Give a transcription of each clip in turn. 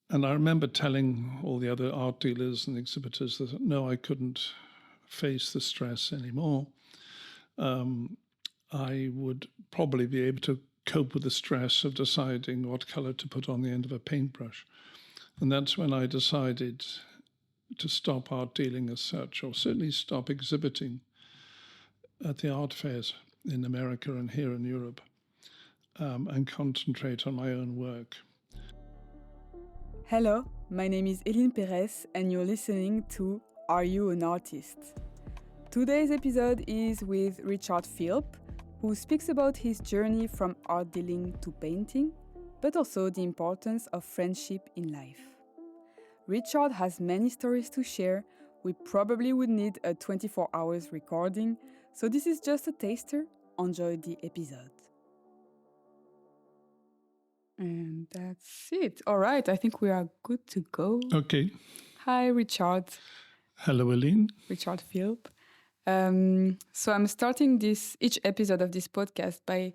And I remember telling all the other art dealers and exhibitors that no, I couldn't face the stress anymore. I would probably be able to cope with the stress of deciding what color to put on the end of a paintbrush. And that's when I decided to stop art dealing as such, or certainly stop exhibiting at the art fairs in America and here in Europe, and concentrate on my own work. Hello, my name is Eline Perez and you're listening to Are You an Artist? Today's episode is with Richard Philp, who speaks about his journey from art dealing to painting, but also the importance of friendship in life. Richard has many stories to share. We probably would need a 24 hours recording, so this is just a taster. Enjoy the episode. And that's it. All right, I think we are good to go. Okay. Hi, Richard. Hello, Eline. Richard Philp. So I'm starting each episode of this podcast by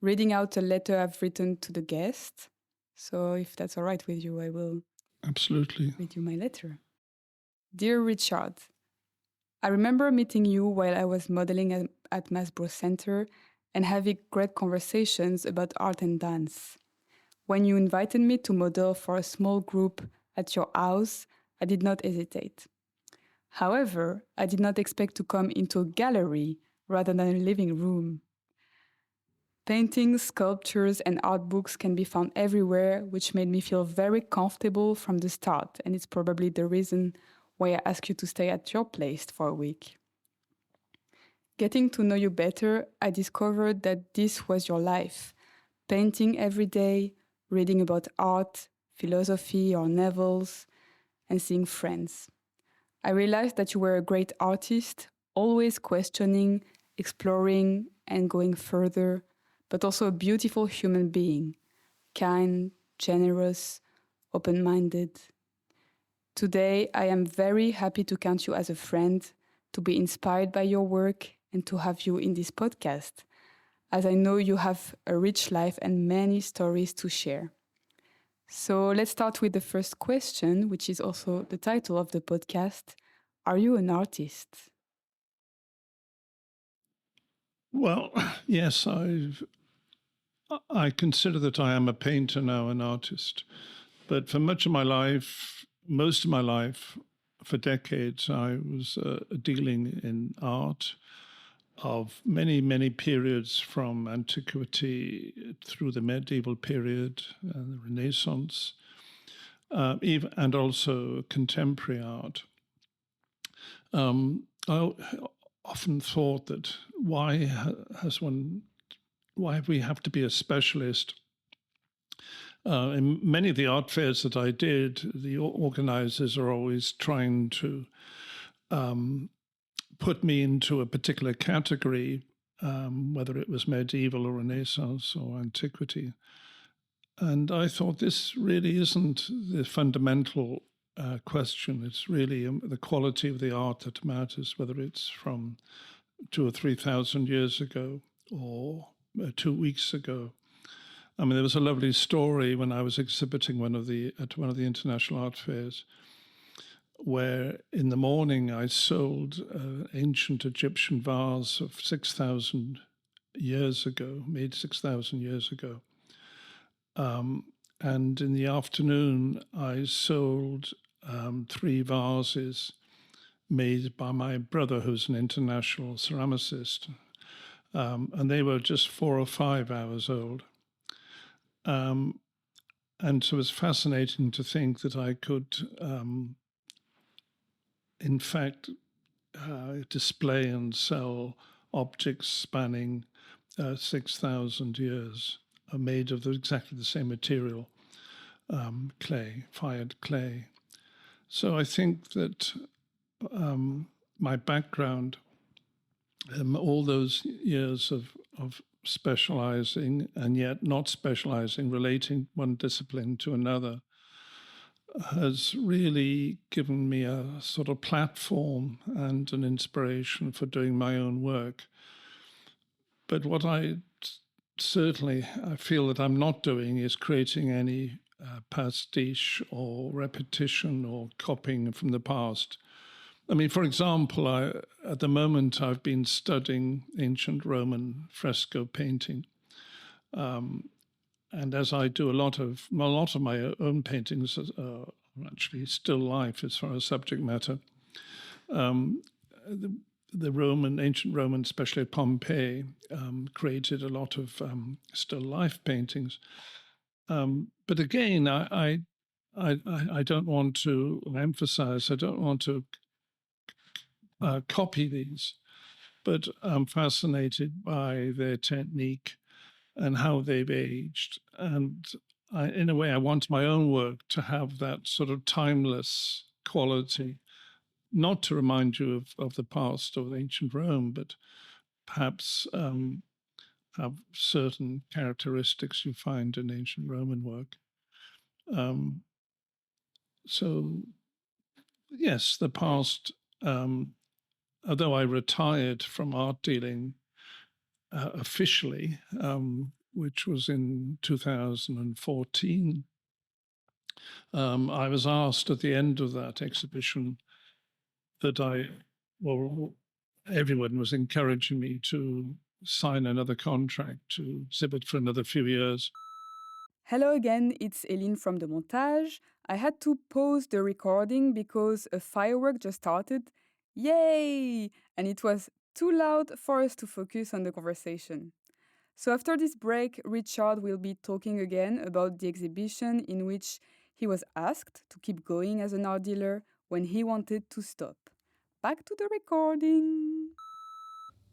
reading out a letter I've written to the guest. So if that's all right with you, I will Absolutely read you my letter. Dear Richard, I remember meeting you while I was modeling at Masbro Center and having great conversations about art and dance. When you invited me to model for a small group at your house, I did not hesitate. However, I did not expect to come into a gallery rather than a living room. Paintings, sculptures, and art books can be found everywhere, which made me feel very comfortable from the start, and it's probably the reason why I asked you to stay at your place for a week. Getting to know you better, I discovered that this was your life. Painting every day, reading about art, philosophy, or novels, and seeing friends. I realized that you were a great artist, always questioning, exploring, and going further, but also a beautiful human being, kind, generous, open-minded. Today, I am very happy to count you as a friend, to be inspired by your work, and to have you in this podcast, as I know you have a rich life and many stories to share. So let's start with the first question, which is also the title of the podcast. Are you an artist? Well, yes, I consider that I am a painter now, an artist. But for most of my life, for decades, I was dealing in art of many, many periods, from antiquity through the medieval period, the Renaissance, and also contemporary art. I often thought that why we have to be a specialist? In many of the art fairs that I did, the organizers are always trying to put me into a particular category, whether it was medieval or Renaissance or antiquity. And I thought this really isn't the fundamental question. It's really the quality of the art that matters, whether it's from 2,000 or 3,000 years ago or 2 weeks ago. I mean, there was a lovely story when I was exhibiting at one of the international art fairs, where in the morning I sold an ancient Egyptian vase of 6,000 years ago, made 6,000 years ago. And in the afternoon, I sold 3 vases made by my brother, who's an international ceramicist. And they were just 4 or 5 hours old. And so it was fascinating to think that I could, in fact, display and sell objects spanning 6,000 years, made of exactly the same material, clay, fired clay. So I think that my background, all those years of specializing and yet not specializing, relating one discipline to another, has really given me a sort of platform and an inspiration for doing my own work. But what I feel that I'm not doing is creating any pastiche or repetition or copying from the past. I mean, for example, at the moment I've been studying ancient Roman fresco painting, and as I do a lot of my own paintings are actually still life as far as subject matter. The ancient Roman, especially Pompeii, created a lot of still life paintings. But again, I don't want to emphasize, I don't want to copy these, but I'm fascinated by their technique and how they've aged. And in a way, I want my own work to have that sort of timeless quality, not to remind you of the past of ancient Rome, but perhaps have certain characteristics you find in ancient Roman work. So, yes, the past, although I retired from art dealing officially, which was in 2014, I was asked at the end of that exhibition that everyone was encouraging me to sign another contract to exhibit for another few years. Hello again, it's Eline from the montage. I had to pause the recording because a firework just started. Yay! And it was too loud for us to focus on the conversation. So after this break, Richard will be talking again about the exhibition in which he was asked to keep going as an art dealer when he wanted to stop. Back to the recording.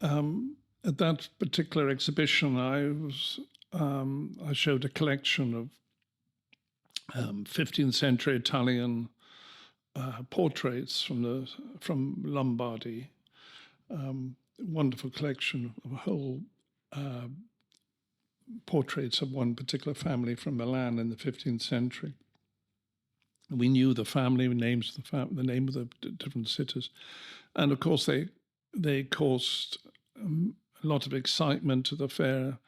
At that particular exhibition, I showed a collection of 15th century Italian portraits from Lombardy. Wonderful collection of whole portraits of one particular family from Milan in the 15th century. We knew the family, names of the name of the different cities, and of course they caused a lot of excitement to the fair.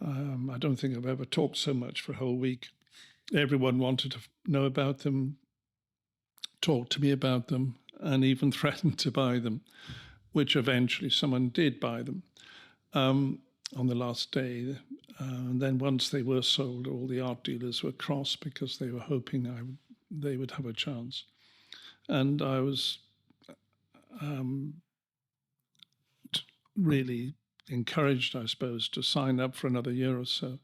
I don't think I've ever talked so much for a whole week. Everyone wanted to know about them, talk to me about them, and even threatened to buy them, which eventually someone did buy them on the last day. And then once they were sold, all the art dealers were cross because they were hoping they would have a chance. And I was really encouraged, I suppose, to sign up for another year or so.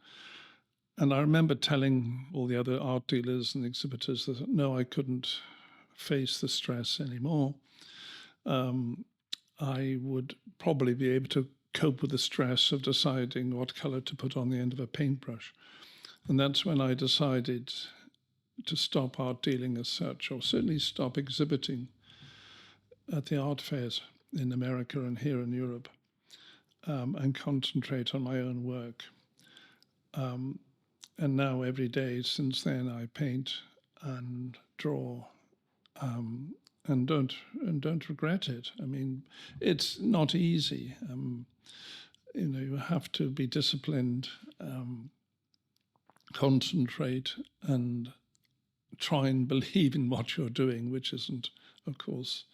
And I remember telling all the other art dealers and exhibitors that no, I couldn't face the stress anymore. I would probably be able to cope with the stress of deciding what color to put on the end of a paintbrush. And that's when I decided to stop art dealing as such, or certainly stop exhibiting at the art fairs in America and here in Europe, and concentrate on my own work. And now every day since then, I paint and draw, and don't regret it. I mean, it's not easy. You have to be disciplined, concentrate, and try and believe in what you're doing, which isn't, of course,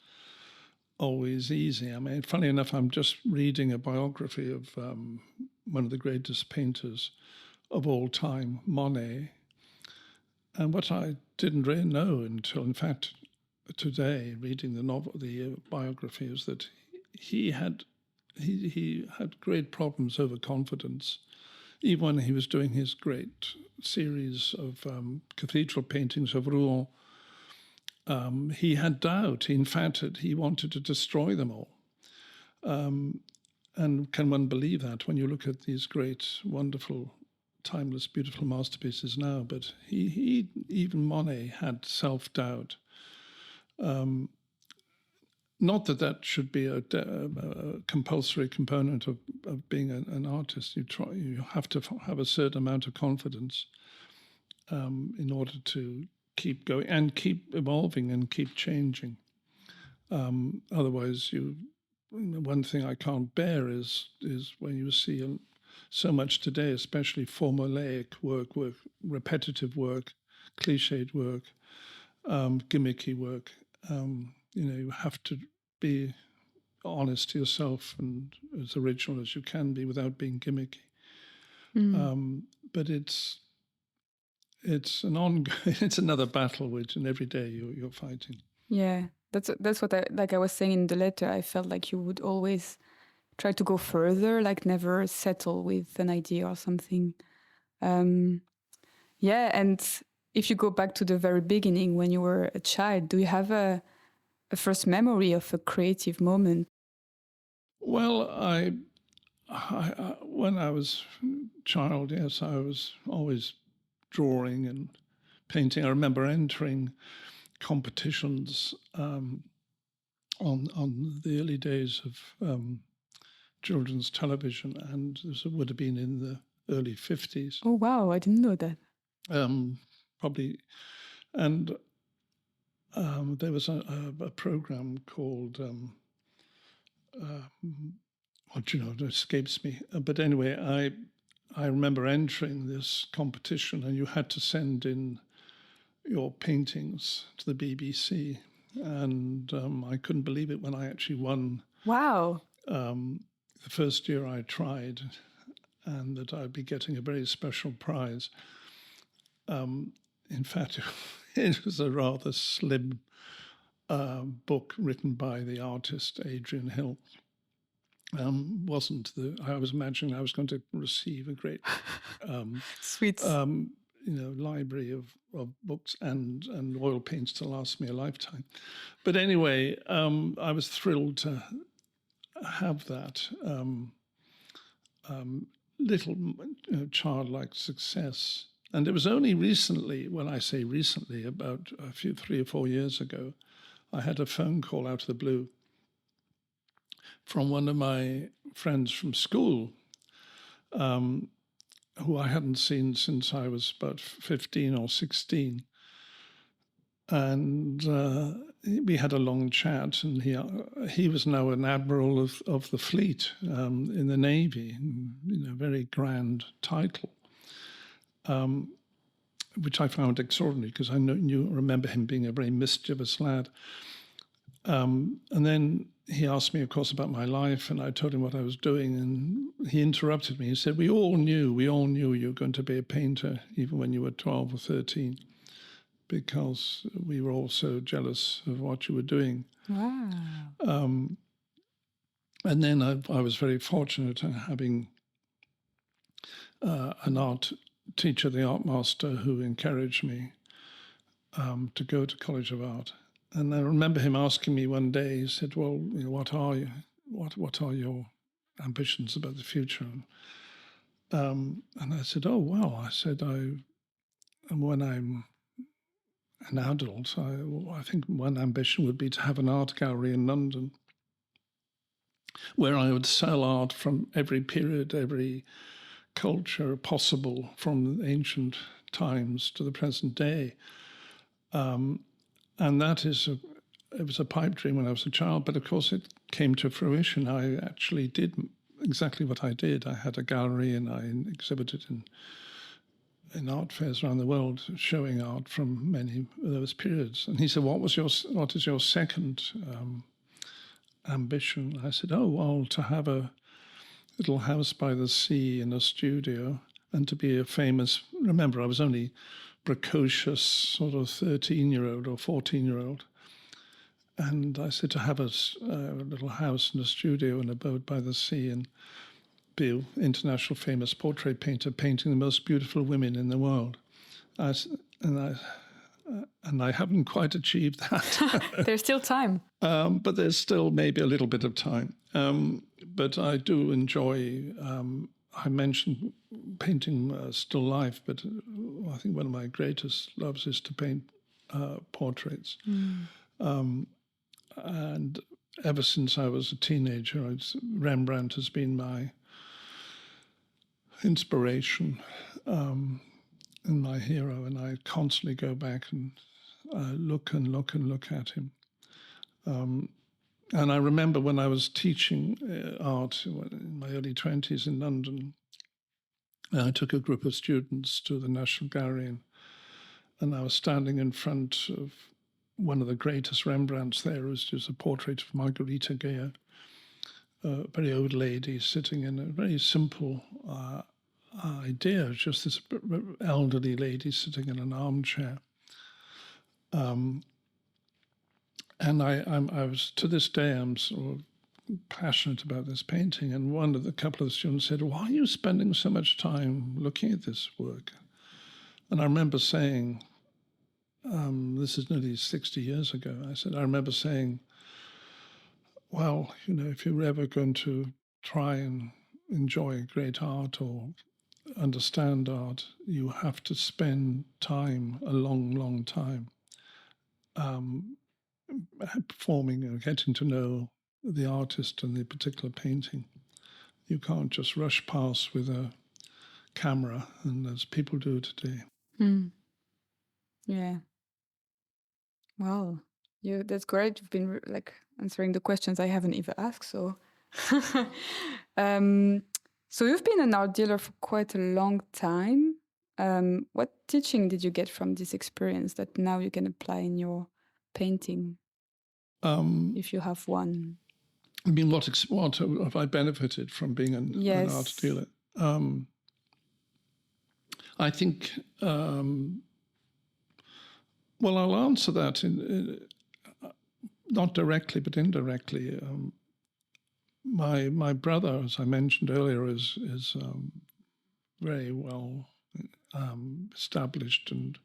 always easy. I mean, funny enough, I'm just reading a biography of one of the greatest painters of all time, Monet. And what I didn't really know until, in fact, today, reading the biography, is that he had great problems overconfidence. Even when he was doing his great series of cathedral paintings of Rouen, he had doubt. In fact, he wanted to destroy them all. And can one believe that when you look at these great, wonderful, timeless, beautiful masterpieces now? But he even Monet had self-doubt. Not that should be a compulsory component of being an artist. You have to have a certain amount of confidence in order to keep going and keep evolving and keep changing. Otherwise, one thing I can't bear is when you see so much today, especially formulaic work, repetitive work, cliched work, gimmicky work. You have to be honest to yourself and as original as you can be without being gimmicky. But it's an ongoing. It's another battle which, and every day you're fighting. Yeah, that's what I was saying in the letter. I felt like you would always try to go further, like never settle with an idea or something. Yeah, and if you go back to the very beginning when you were a child, do you have a first memory of a creative moment? Well, I when I was a child, yes, I was always drawing and painting. I remember entering competitions on the early days of children's television, and this would have been in the early 50s. Oh, wow, I didn't know that. Probably, and there was a program called it escapes me. But anyway, I remember entering this competition, and you had to send in your paintings to the BBC, and I couldn't believe it when I actually won. Wow. The first year I tried, and that I'd be getting a very special prize. In fact, it was a rather slim book written by the artist Adrian Hill. I was imagining I was going to receive a great sweet library of books and oil paints to last me a lifetime. But anyway, I was thrilled to have that little childlike success. And it was only recently, when I say recently, about 3 or 4 years ago, I had a phone call out of the blue from one of my friends from school, who I hadn't seen since I was about 15 or 16. And we had a long chat, and he was now an admiral of the fleet in the Navy, very grand title, which I found extraordinary because I remember him being a very mischievous lad. And then he asked me, of course, about my life, and I told him what I was doing, and he interrupted me. He said, we all knew you were going to be a painter, even when you were 12 or 13, because we were all so jealous of what you were doing. Wow. And then I was very fortunate in having an art teacher, the art master, who encouraged me to go to College of Art. And I remember him asking me one day, he said, well, what are your ambitions about the future? And I said, oh, well, I said, when I'm an adult, I think one ambition would be to have an art gallery in London where I would sell art from every period, every culture possible, from ancient times to the present day. And it was a pipe dream when I was a child, but of course it came to fruition. I actually did exactly what I did. I had a gallery and I exhibited in art fairs around the world, showing art from many of those periods. And he said, what is your second ambition? I said, oh, well, to have a little house by the sea in a studio and to be a famous, remember, I was only precocious sort of 13-year-old or 14-year-old. And I said to have a little house and a studio and a boat by the sea and be an international famous portrait painter painting the most beautiful women in the world. And I haven't quite achieved that. There's still time. But there's still maybe a little bit of time. But I do enjoy, I mentioned painting still life, but I think one of my greatest loves is to paint portraits. And ever since I was a teenager, Rembrandt has been my inspiration and my hero, and I constantly go back and look at him. And I remember when I was teaching art in my early 20s in London, I took a group of students to the National Gallery, and I was standing in front of one of the greatest Rembrandts there, which is a portrait of Margherita Gea, a very old lady sitting in a very simple idea, just this elderly lady sitting in an armchair. And I was, to this day, I'm sort of passionate about this painting. And couple of the students said, "Why are you spending so much time looking at this work?" And I remember saying, this is nearly 60 years ago, I remember saying, well, if you're ever going to try and enjoy great art or understand art, you have to spend time, a long, long time, performing or getting to know the artist and the particular painting. You can't just rush past with a camera, and as people do today. Yeah. Well, that's great. You've been answering the questions I haven't even asked. So, so you've been an art dealer for quite a long time. What teaching did you get from this experience that now you can apply in your painting, if you have one? I mean, what have I benefited from being an art dealer? I think, well, I'll answer that not directly, but indirectly. My brother, as I mentioned earlier, is very well established and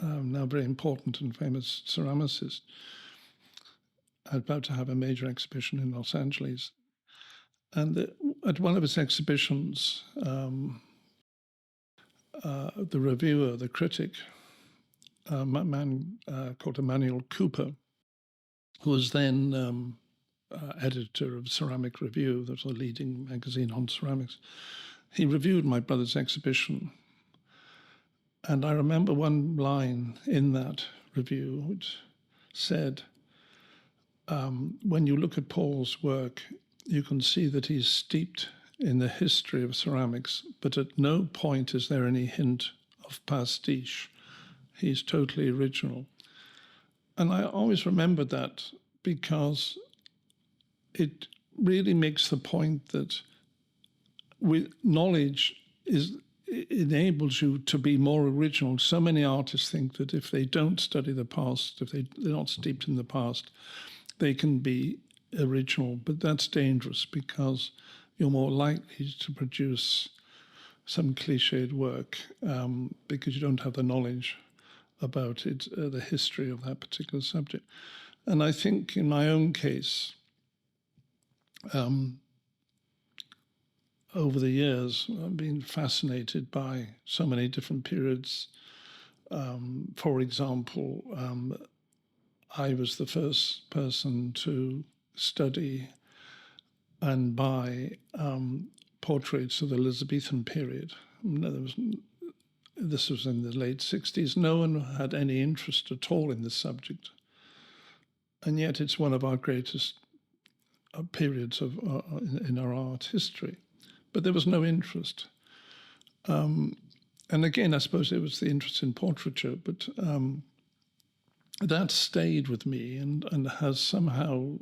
now very important and famous ceramicist. About to have a major exhibition in Los Angeles. And at one of his exhibitions, the reviewer, the critic, a man called Emmanuel, who was then editor of Ceramic Review, that was a leading magazine on ceramics, he reviewed my brother's exhibition. And I remember one line in that review which said, when you look at Paul's work, you can see that he's steeped in the history of ceramics, but at no point is there any hint of pastiche. He's totally original. And I always remembered that because it really makes the point that with knowledge enables you to be more original. So many artists think that if they don't study the past, if they're not steeped in the past, they can be original, but that's dangerous because you're more likely to produce some cliched work because you don't have the knowledge about it, the history of that particular subject. And I think in my own case, over the years, I've been fascinated by so many different periods. For example, I was the first person to study and buy portraits of the Elizabethan period. This was in the late 60s. No one had any interest at all in this subject. And yet it's one of our greatest periods in our art history. But there was no interest. And again, I suppose it was the interest in portraiture, but that stayed with me and has somehow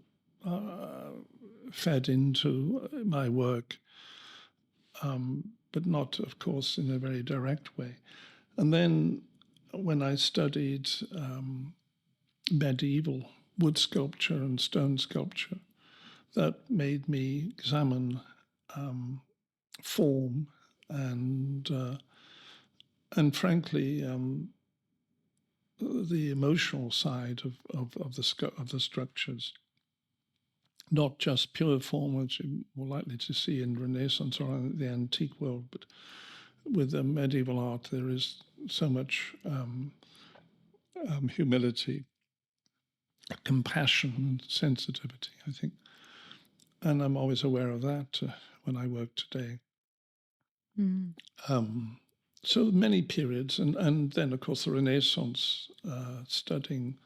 fed into my work, but not, of course, in a very direct way. And then when I studied medieval wood sculpture and stone sculpture, that made me examine form and frankly, the emotional side of the structures, not just pure form, which you're more likely to see in Renaissance or in the antique world, but with the medieval art, there is so much humility, compassion, and sensitivity, I think. And I'm always aware of that when I work today. So many periods, and then, of course, the Renaissance, studying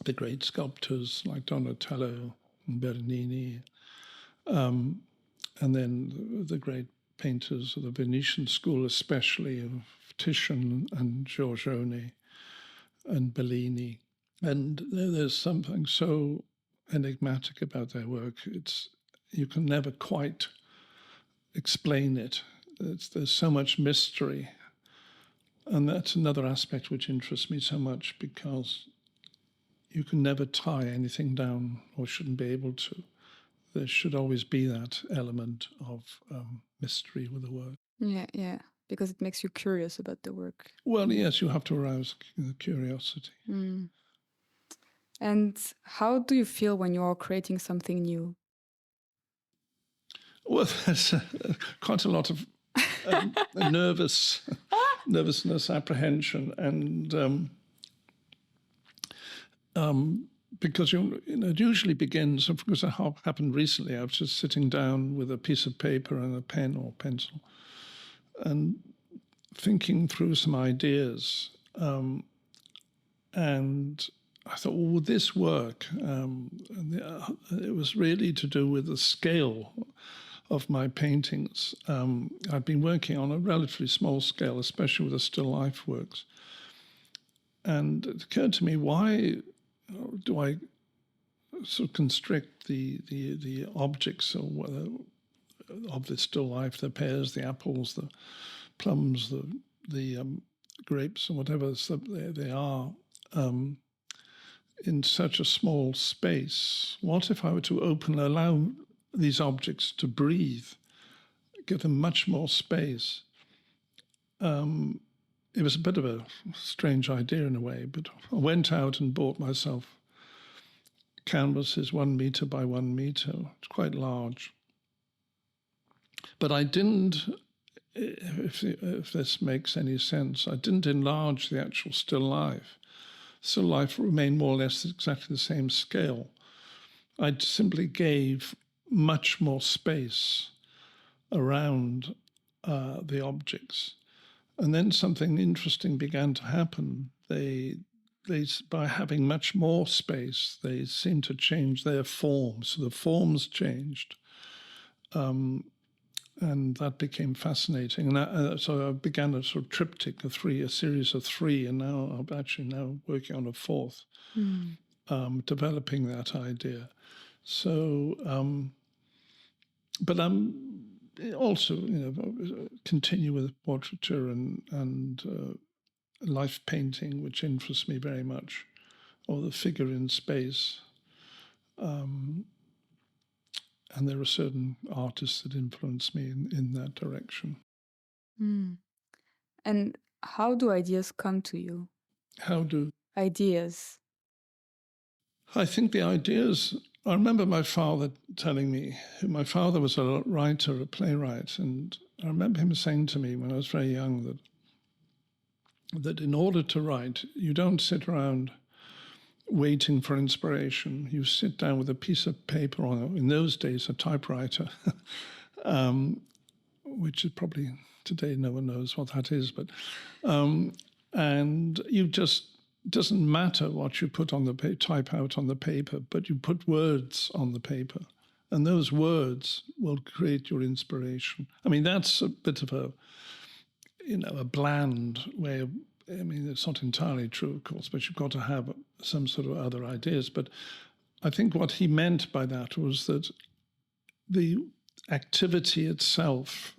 the great sculptors like Donatello and Bellini, and then the great painters of the Venetian school, especially of Tician and Georgione and Bellini. And there's something so enigmatic about their work. You can never quite explain it. There's so much mystery. And that's another aspect which interests me so much, because you can never tie anything down, or shouldn't be able to. There should always be that element of mystery with the work. Yeah, because it makes you curious about the work. Well, yes, you have to arouse curiosity. And how do you feel when you are creating something new? Well, there's quite a lot of nervousness, apprehension, and because it usually begins, because it happened recently, I was just sitting down with a piece of paper and a pen or pencil and thinking through some ideas. And I thought, well, would this work? It was really to do with the scale of my paintings. I'd been working on a relatively small scale, especially with the still life works. And it occurred to me, why do I sort of constrict the objects of the still life, the pears, the apples, the plums, the grapes, and whatever they are, in such a small space? What if I were to allow these objects to breathe, give them much more space? It was a bit of a strange idea in a way, but I went out and bought myself canvases 1 meter by 1 meter. It's quite large. But I didn't, if this makes any sense, I didn't enlarge the actual still life. Still life remained more or less exactly the same scale. I simply gave much more space around the objects. And then something interesting began to happen. They, by having much more space, they seemed to change their forms. So the forms changed. And that became fascinating. And so I began a sort of triptych, a series of 3, and now I'm actually working on a 4th, developing that idea. So, but I'm also, continue with portraiture and life painting, which interests me very much, or the figure in space. And there are certain artists that influence me in that direction. And how do ideas come to you? How do? Ideas. I think the ideas, I remember my father telling me, my father was a writer, a playwright, and I remember him saying to me when I was very young that in order to write, you don't sit around waiting for inspiration. You sit down with a piece of paper on, in those days, a typewriter, which is probably today no one knows what that is, but and you just, doesn't matter what you put on the type out on the paper, but you put words on the paper, and those words will create your inspiration. I mean, that's a bit of a bland way of, I mean, it's not entirely true, of course, but you've got to have some sort of other ideas. But I think what he meant by that was that the activity itself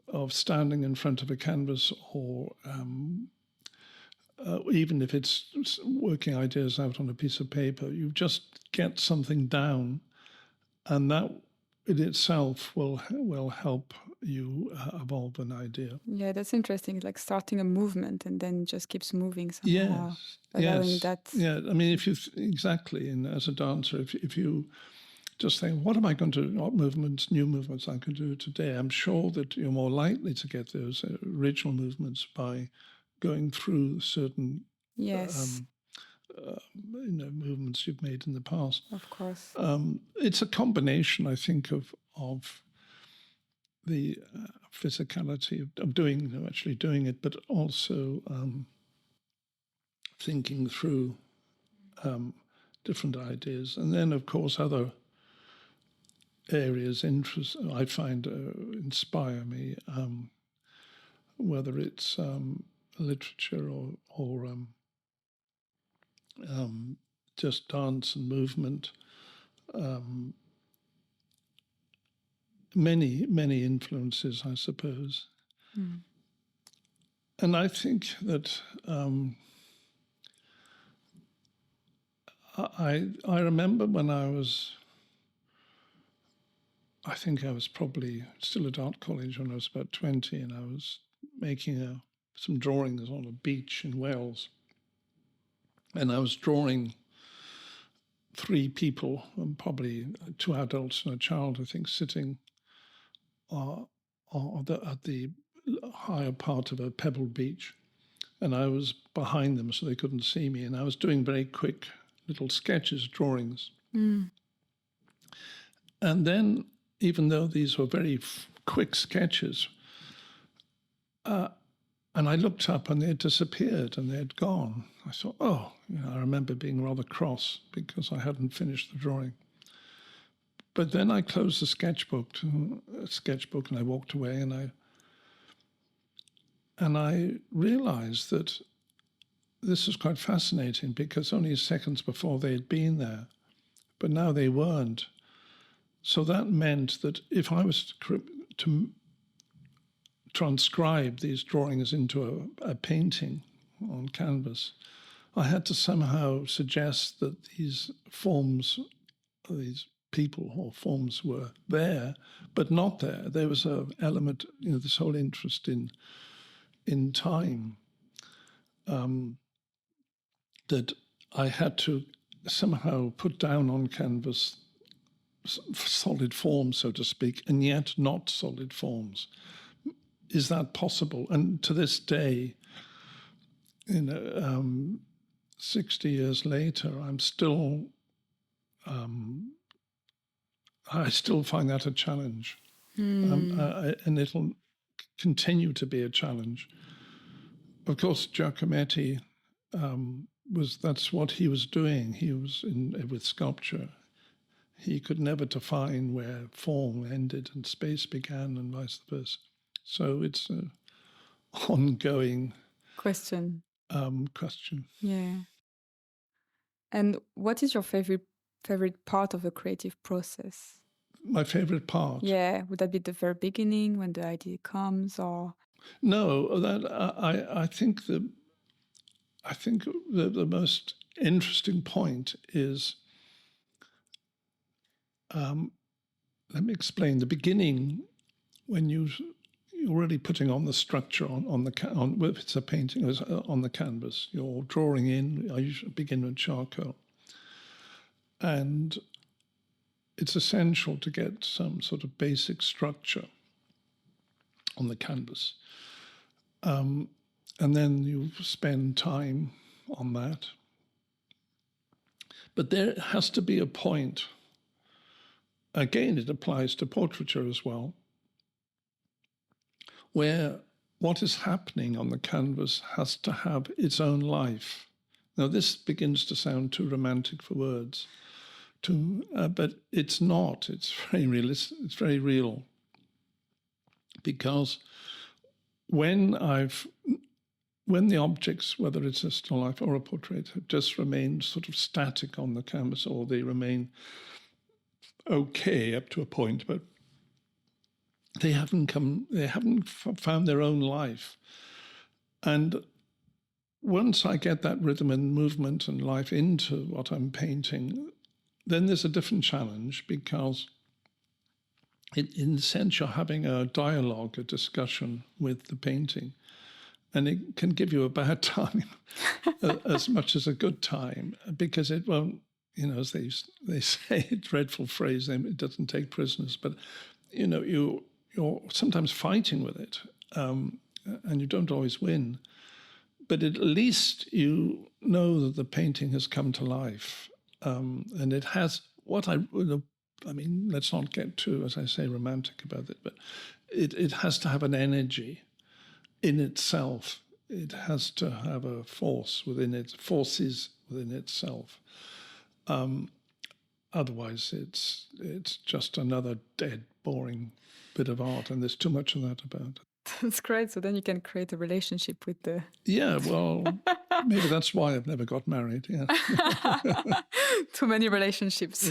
of standing in front of a canvas, or even if it's working ideas out on a piece of paper, you just get something down, and that in itself will help you evolve an idea. Yeah, that's interesting. It's like starting a movement and then it just keeps moving somehow. Yes, allowing that. Yeah, I mean, exactly, and as a dancer, if you just think, what new movements I can do today, I'm sure that you're more likely to get those original movements by going through certain movements you've made in the past. Of course. It's a combination, I think, of the physicality of actually doing it, but also thinking through different ideas. And then, of course, other areas I find inspire me, whether it's literature or just dance and movement. Many influences, I suppose. And I think that I remember when I think I was probably still at art college when I was about 20, and I was making some drawings on a beach in Wales. And I was drawing 3 people, and probably 2 adults and a child, I think, sitting at the higher part of a pebbled beach. And I was behind them so they couldn't see me. And I was doing very quick little sketches, drawings. And then, even though these were very quick sketches, and I looked up and they had disappeared and they had gone. I thought, I remember being rather cross because I hadn't finished the drawing. But then I closed the sketchbook and I walked away, and I realized that this was quite fascinating because only seconds before they had been there, but now they weren't. So that meant that if I was to transcribe these drawings into a painting on canvas, I had to somehow suggest that these forms, these people or forms were there, but not there. There was an element, this whole interest in time, that I had to somehow put down on canvas solid forms, so to speak, and yet not solid forms. Is that possible? And to this day, 60 years later, I still find that a challenge, and it'll continue to be a challenge. Of course, Giacometti that's what he was doing. He was with sculpture. He could never define where form ended and space began, and vice versa. So it's an ongoing question. Question. Yeah. And what is your favorite part of the creative process? My favorite part? Yeah. Would that be the very beginning when the idea comes, or? No, that I think the most interesting point is, let me explain. The beginning, when you're really putting on the structure if it's a painting, on the canvas, you're drawing in. I usually begin with charcoal, and it's essential to get some sort of basic structure on the canvas. And then you spend time on that. But there has to be a point, again, it applies to portraiture as well, where what is happening on the canvas has to have its own life. Now, this begins to sound too romantic for words, but it's not. It's very realistic. It's very real. Because when the objects, whether it's a still life or a portrait, have just remained sort of static on the canvas, or they remain okay up to a point, but they haven't found their own life. And once I get that rhythm and movement and life into what I'm painting, then there's a different challenge, because in a sense you're having a dialogue, a discussion with the painting. And it can give you a bad time as much as a good time, because it won't, as they say, a dreadful phrase, it doesn't take prisoners. But, you're sometimes fighting with it, and you don't always win. But at least you know that the painting has come to life. And it has let's not get too, as I say, romantic about it, but it has to have an energy in itself. It has to have a forces within itself. otherwise it's just another dead, boring bit of art, and there's too much of that about. That's great. So then you can create a relationship with the... Yeah, well, maybe that's why I've never got married. Yeah. Too many relationships.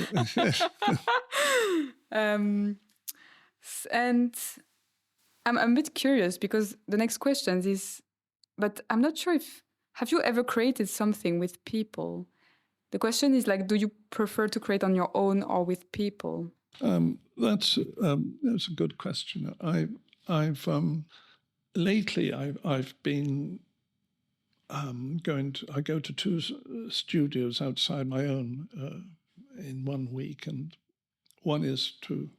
And I'm a bit curious because the next question is, but I'm not sure if, have you ever created something with people? The question is like, do you prefer to create on your own or with people? That's a good question. I've lately I've been I go to two studios outside my own in 1 week, and one is to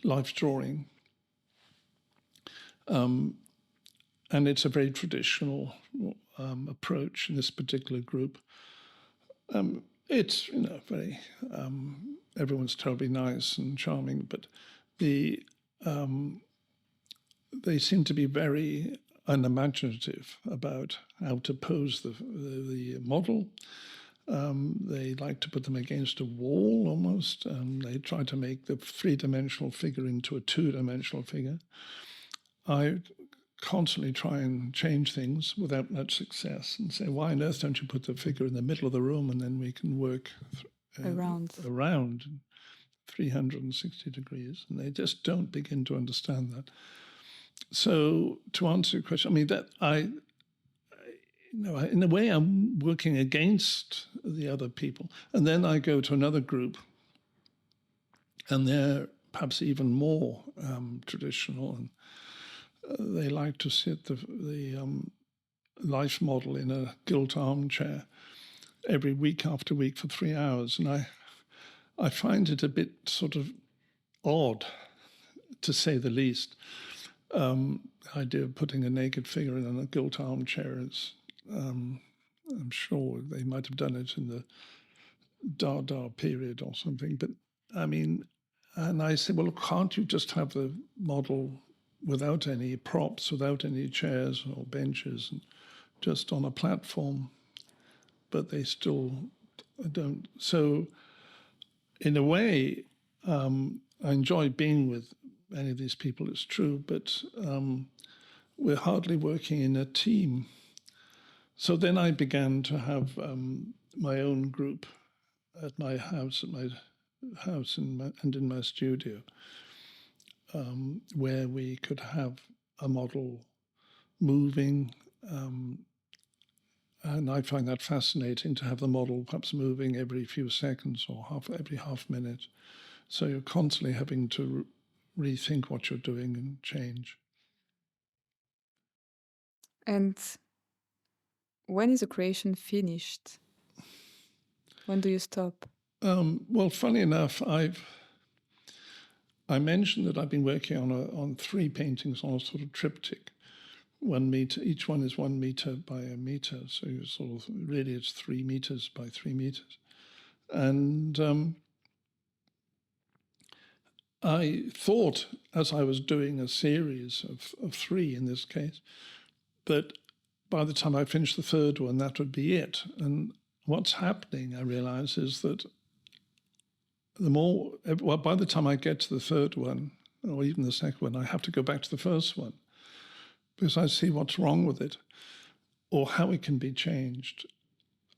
life drawing, and it's a very traditional approach in this particular group. It's very everyone's terribly nice and charming, but they seem to be very unimaginative about how to pose the model. They like to put them against a wall almost, and they try to make the three-dimensional figure into a two-dimensional figure. I constantly try and change things without much success and say, why on earth don't you put the figure in the middle of the room and then we can work around 360 degrees? And they just don't begin to understand that. So to answer your question, I mean, that in a way, I'm working against the other people. And then I go to another group, and they're perhaps even more traditional, and they like to sit the life model in a gilt armchair every week after week for 3 hours. And I find it a bit sort of odd, to say the least. Idea of putting a naked figure in a gilt armchair is, I'm sure they might have done it in the Dada period or something. But I mean, and I said, well, can't you just have the model without any props, without any chairs or benches, and just on a platform? But they still don't. So in a way, I enjoy being with many of these people, it's true, but we're hardly working in a team. So then I began to have my own group at my house, and in my studio, where we could have a model moving. And I find that fascinating, to have the model perhaps moving every few seconds or every half minute. So you're constantly having to rethink what you're doing and change. And when is a creation finished? When do you stop? Well, funny enough, I mentioned that I've been working on 3 paintings on a sort of triptych, 1 meter. Each one is 1 meter by a meter, so you sort of really it's 3 meters by 3 meters. And I thought, as I was doing a series of 3 in this case, that by the time I finished the 3rd one, that would be it. And what's happening, I realize, is that by the time I get to the 3rd one, or even the 2nd one, I have to go back to the 1st one, because I see what's wrong with it or how it can be changed.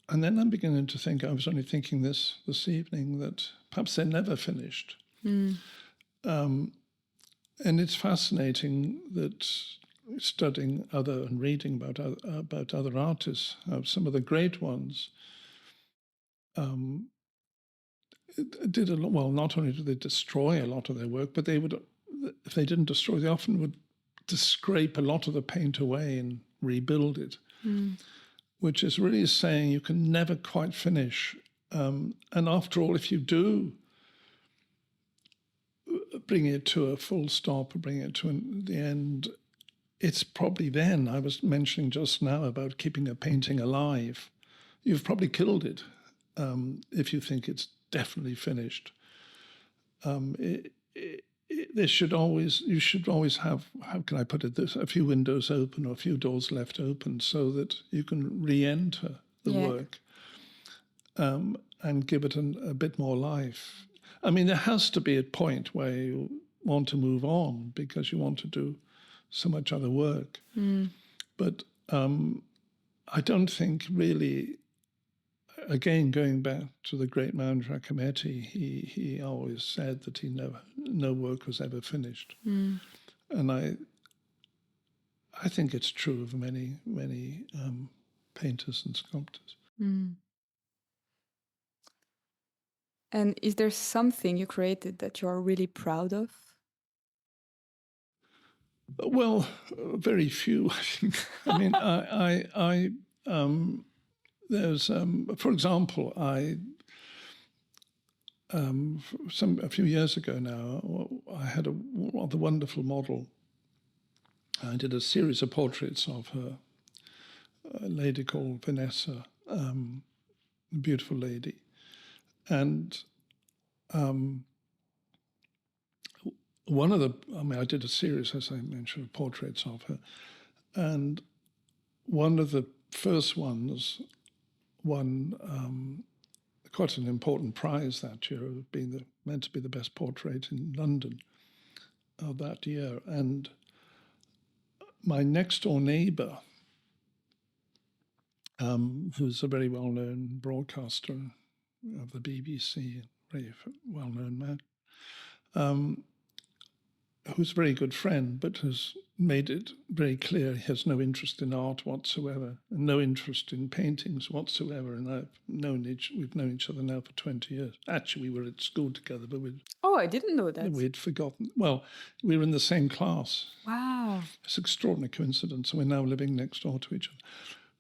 And then I'm beginning to think, I was only thinking this evening, that perhaps they're never finished. And it's fascinating that studying and reading about other artists, some of the great ones, did a lot. Well, not only did they destroy a lot of their work, but they would, if they didn't destroy, they often would scrape a lot of the paint away and rebuild it, which is really saying you can never quite finish. And after all, if you do bring it to a full stop, bring it to the end, it's probably then, I was mentioning just now about keeping a painting alive, you've probably killed it if you think it's definitely finished. You should always have, how can I put it, a few windows open or a few doors left open so that you can re-enter the work. and give it a bit more life. I mean, there has to be a point where you want to move on because you want to do so much other work. But I don't think really, again, going back to the great man Giacometti, he always said that no work was ever finished. And I think it's true of many painters and sculptors. And is there something you created that you are really proud of? Well, very few, I think. I mean, there's, for example, a few years ago now, I had a rather wonderful model. I did a series of portraits of her, a lady called Vanessa, a beautiful lady. And I did a series, as I mentioned, of portraits of her. And one of the first ones won quite an important prize that year, being meant to be the best portrait in London of that year. And my next door neighbour, who's a very well-known broadcaster of the BBC, very well-known man, who's a very good friend, but has made it very clear he has no interest in art whatsoever, and no interest in paintings whatsoever. And we've known each other now for 20 years. Actually, we were at school together, but I didn't know that. We'd forgotten. Well, we were in the same class. Wow. It's an extraordinary coincidence. We're now living next door to each other.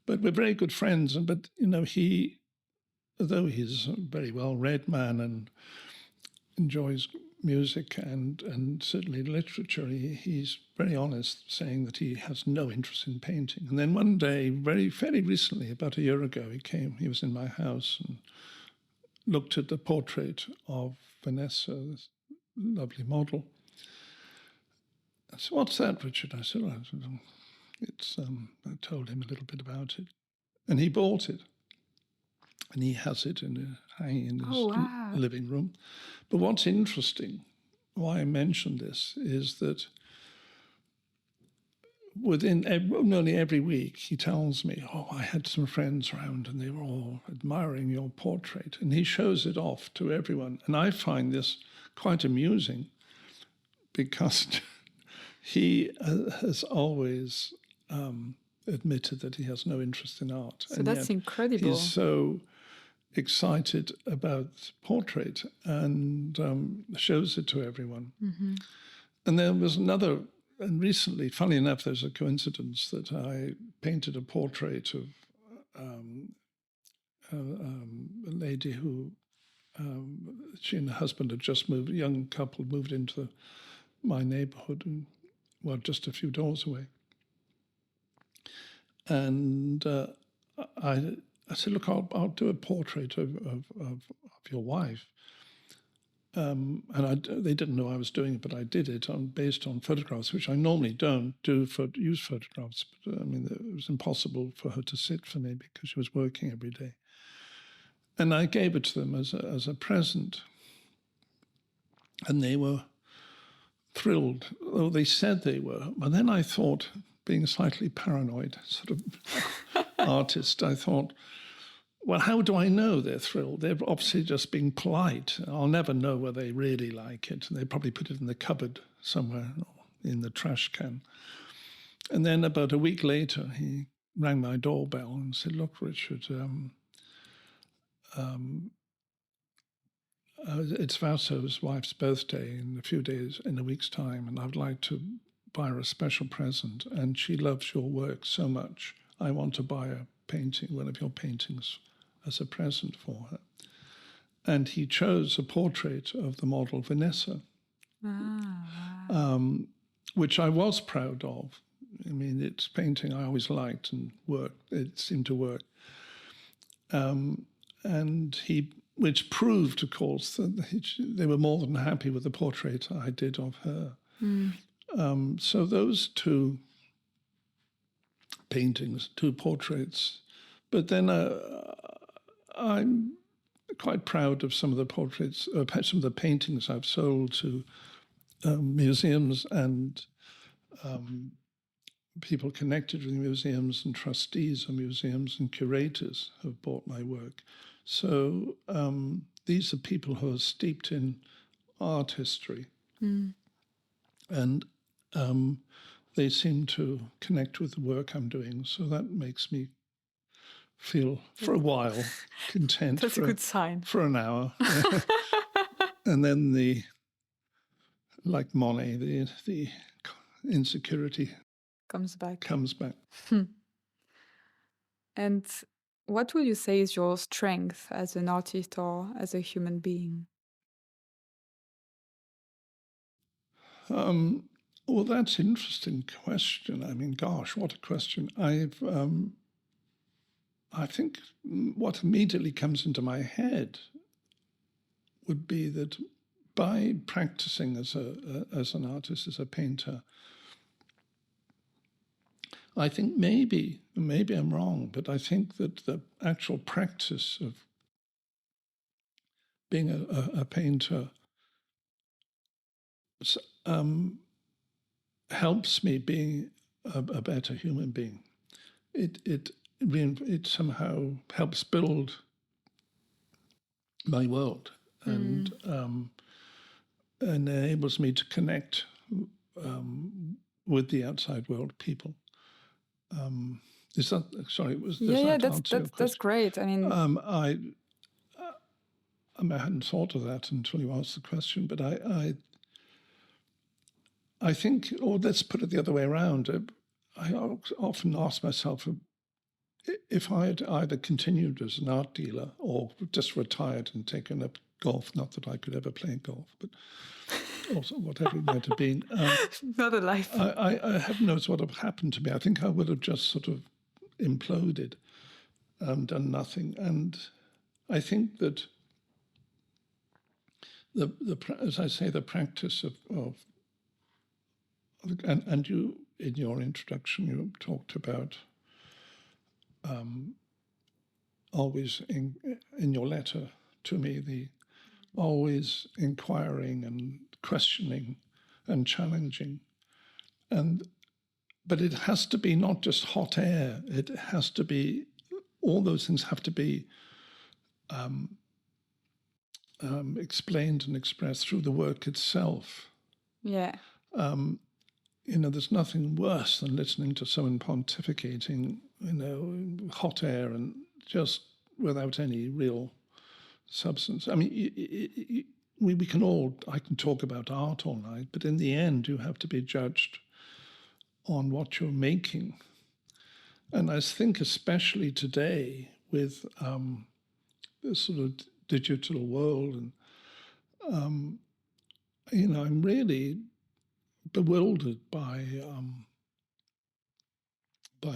But we're very good friends. But, though he's a very well-read man and enjoys music and certainly literature, he's very honest, saying that he has no interest in painting. And then one day, fairly recently, about a year ago, he was in my house and looked at the portrait of Vanessa, this lovely model. I said, "What's that, Richard?" I said, I told him a little bit about it. And he bought it. And he has it hanging in his living room. But what's interesting, why I mention this, is that nearly every week he tells me, I had some friends around and they were all admiring your portrait. And he shows it off to everyone. And I find this quite amusing because he has always admitted that he has no interest in art. So that's incredible. He's so excited about portrait and shows it to everyone. And there was and recently, funny enough, there's a coincidence that I painted a portrait of a lady who, she and her husband had just moved, a young couple moved into my neighborhood, just a few doors away. And I said, "Look, I'll do a portrait of your wife." And they didn't know I was doing it, but I did it based on photographs, which I normally don't use photographs. But I mean, it was impossible for her to sit for me because she was working every day. And I gave it to them as a present. And they were thrilled, though they said they were. But then I thought, being a slightly paranoid sort of artist, I thought, well, how do I know they're thrilled? They're obviously just being polite. I'll never know whether they really like it. They probably put it in the cupboard somewhere, or in the trash can. And then about a week later, he rang my doorbell and said, "Look, Richard, it's Vasso's wife's birthday in a week's time, and I'd like to buy her a special present. And she loves your work so much. I want to buy one of your paintings as a present for her." And he chose a portrait of the model Vanessa, which I was proud of. I mean, it's painting I always liked and it seemed to work. Which proved, of course, that they were more than happy with the portrait I did of her. So those two paintings, two portraits. But then quite proud of some of the portraits, some of the paintings I've sold to museums and people connected with museums, and trustees of museums and curators have bought my work. So these are people who are steeped in art history. And they seem to connect with the work I'm doing. So that makes me feel, for a while, content. That's a good sign. For an hour. And then like Monet, the insecurity comes back. And what would you say is your strength as an artist or as a human being? Well, that's an interesting question. I mean, gosh, what a question. I think what immediately comes into my head would be that by practicing as an artist, as a painter, I think maybe I'm wrong, but I think that the actual practice of being a painter helps me being a better human being. It somehow helps build my world and enables me to connect with the outside world, people. Is that sorry? That's great. I mean, I hadn't thought of that until you asked the question, but I think, or let's put it the other way around. I often ask myself if I had either continued as an art dealer or just retired and taken up golf. Not that I could ever play golf, but also whatever it might have been. Not a life. I heaven knows what would have happened to me. I think I would have just sort of imploded, done nothing. And I think that as I say, the practice of and you in your introduction you talked about always in your letter to me always inquiring and questioning and challenging, but it has to be not just hot air. It has to be, all those things have to be explained and expressed through the work itself. Yeah. There's nothing worse than listening to someone pontificating, hot air and just without any real substance. I mean, we can I can talk about art all night, but in the end, you have to be judged on what you're making. And I think especially today with this sort of digital world, and I'm really bewildered by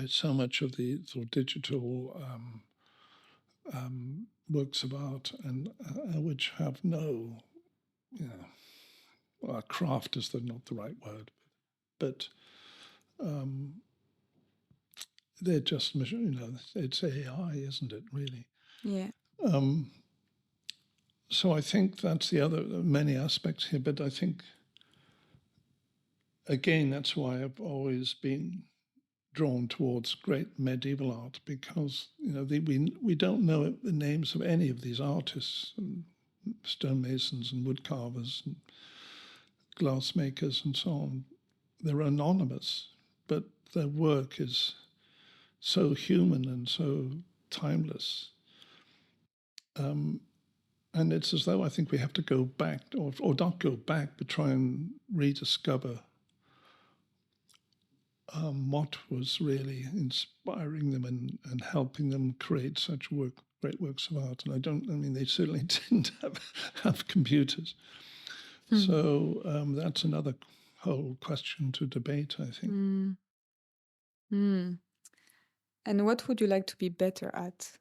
so much of the sort of digital works of art, and which have no, craft is not the right word, but they're just, it's AI, isn't it, really? Yeah. So I think that's the other, many aspects here, but I think, again, that's why I've always been drawn towards great medieval art, because we don't know the names of any of these artists, and stonemasons and woodcarvers and glassmakers and so on. They're anonymous, but their work is so human and so timeless. And it's as though I think we have to go back, or not go back, but try and rediscover what was really inspiring them and helping them create such great works of art. And they certainly didn't have computers. So that's another whole question to debate, I think. And what would you like to be better at?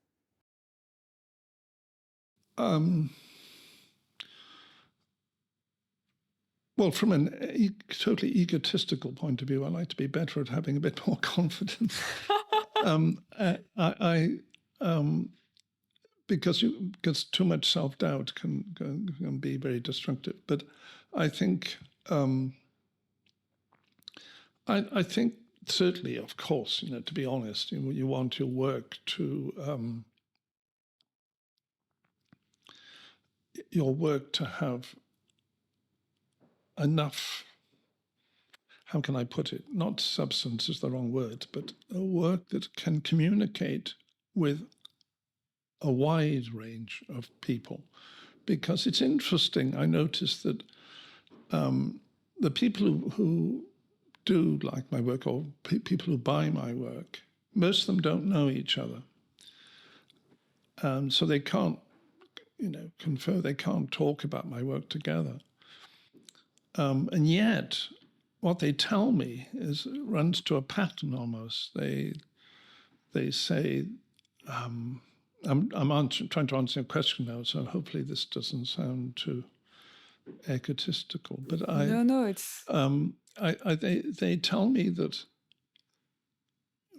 Well, from an totally egotistical point of view, I like to be better at having a bit more confidence. because too much self-doubt can be very destructive. But I think I think certainly, of course, to be honest, you want your work to have enough. How can I put it? Not substance is the wrong word, but a work that can communicate with a wide range of people. Because it's interesting, I noticed that the people who do like my work, or people who buy my work, most of them don't know each other. So they can't, confer, they can't talk about my work together. And yet, what they tell me runs to a pattern almost. They say, I'm trying to answer your question now, so hopefully this doesn't sound too egotistical. But no, it's they tell me that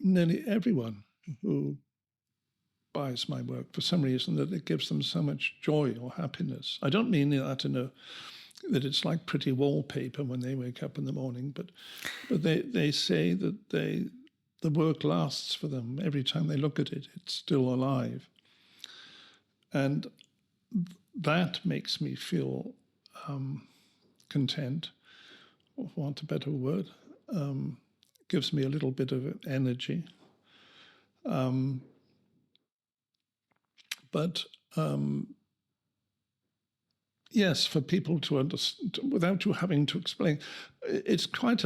nearly everyone who buys my work, for some reason, that it gives them so much joy or happiness. I don't mean that that it's like pretty wallpaper when they wake up in the morning, but they say that the work lasts for them. Every time they look at it, it's still alive. And that makes me feel content, or for want of a better word, gives me a little bit of energy. But yes, for people to understand, without you having to explain, it's quite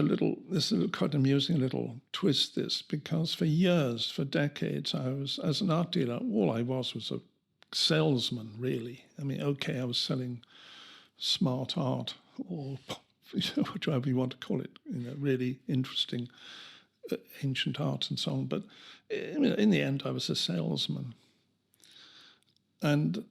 quite amusing little twist, this, because for years, for decades, I was, as an art dealer, all I was a salesman, really. I mean, okay, I was selling smart art, or whatever you want to call it, really interesting ancient art and so on. But in the end, I was a salesman. And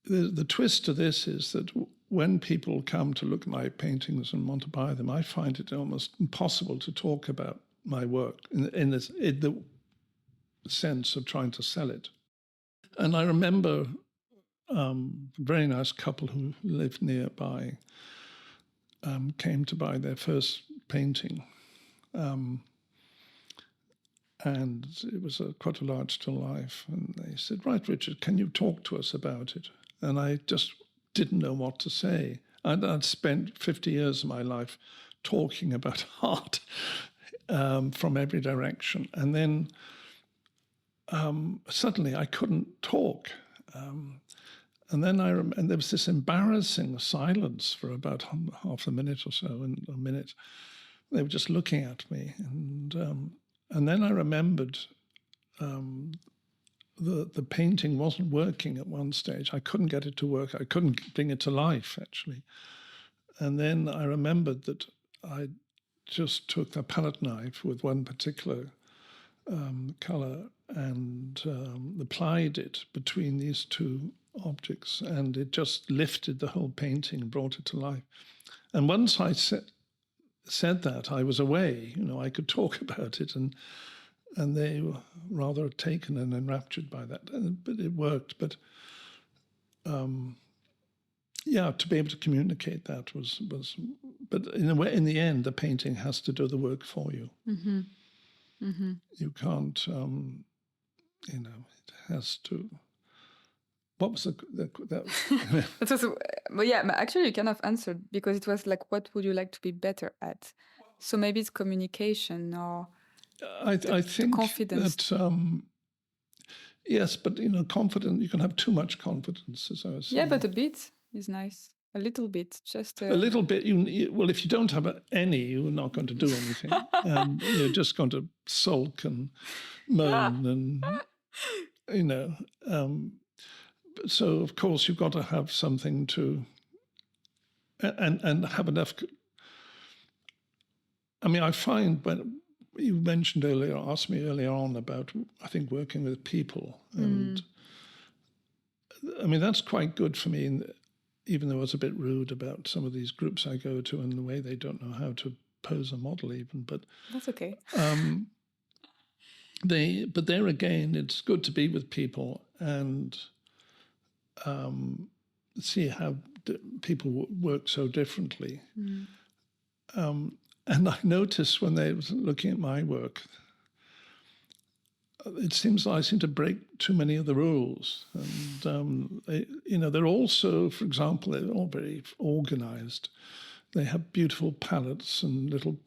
the twist to this is that when people come to look at my paintings and want to buy them, I find it almost impossible to talk about my work in the sense of trying to sell it. And I remember a very nice couple who lived nearby came to buy their first painting. And it was quite a large still life. And they said, "Right, Richard, can you talk to us about it?" And I just didn't know what to say. I'd spent 50 years of my life talking about art from every direction. And then suddenly I couldn't talk. And then and there was this embarrassing silence for about half a minute or so, and a minute. They were just looking at me. And then I remembered the painting wasn't working at one stage. I couldn't get it to work. I couldn't bring it to life, actually. And then I remembered that I just took a palette knife with one particular color and applied it between these two objects, and it just lifted the whole painting and brought it to life. And once I said that, I was away. I could talk about it, and they were rather taken and enraptured by that. But it worked. But to be able to communicate that was. But in a way, in the end, the painting has to do the work for you. Mm-hmm. Mm-hmm. You can't. It has to. What was that? That was, but yeah, actually you kind of answered, because it was like, what would you like to be better at? So maybe it's communication, or I think confidence. that yes, but confidence. You can have too much confidence, as I was saying. Yeah, but a bit is nice. A little bit, just a little bit. Well, if you don't have any, you're not going to do anything. You're just going to sulk and moan, and so of course you've got to have something to, and have enough. I mean, I find when you asked me earlier on about, I think, working with people, and I mean that's quite good for me. Even though I was a bit rude about some of these groups I go to and the way they don't know how to pose a model, even, but that's okay. but there again, it's good to be with people and see how people work so differently. And I noticed when they was looking at my work, it seems I seem to break too many of the rules. And, they're also, for example, they're all very organized. They have beautiful palettes and little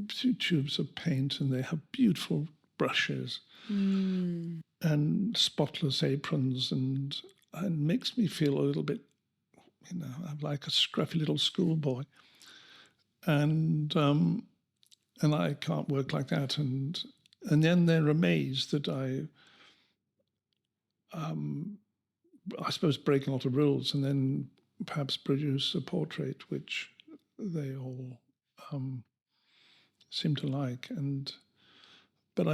tubes of paint, and they have beautiful brushes and spotless aprons, and makes me feel a little bit, I'm like a scruffy little schoolboy. And I can't work like that. And then they're amazed that I suppose, break a lot of rules, and then perhaps produce a portrait which they all seem to like. But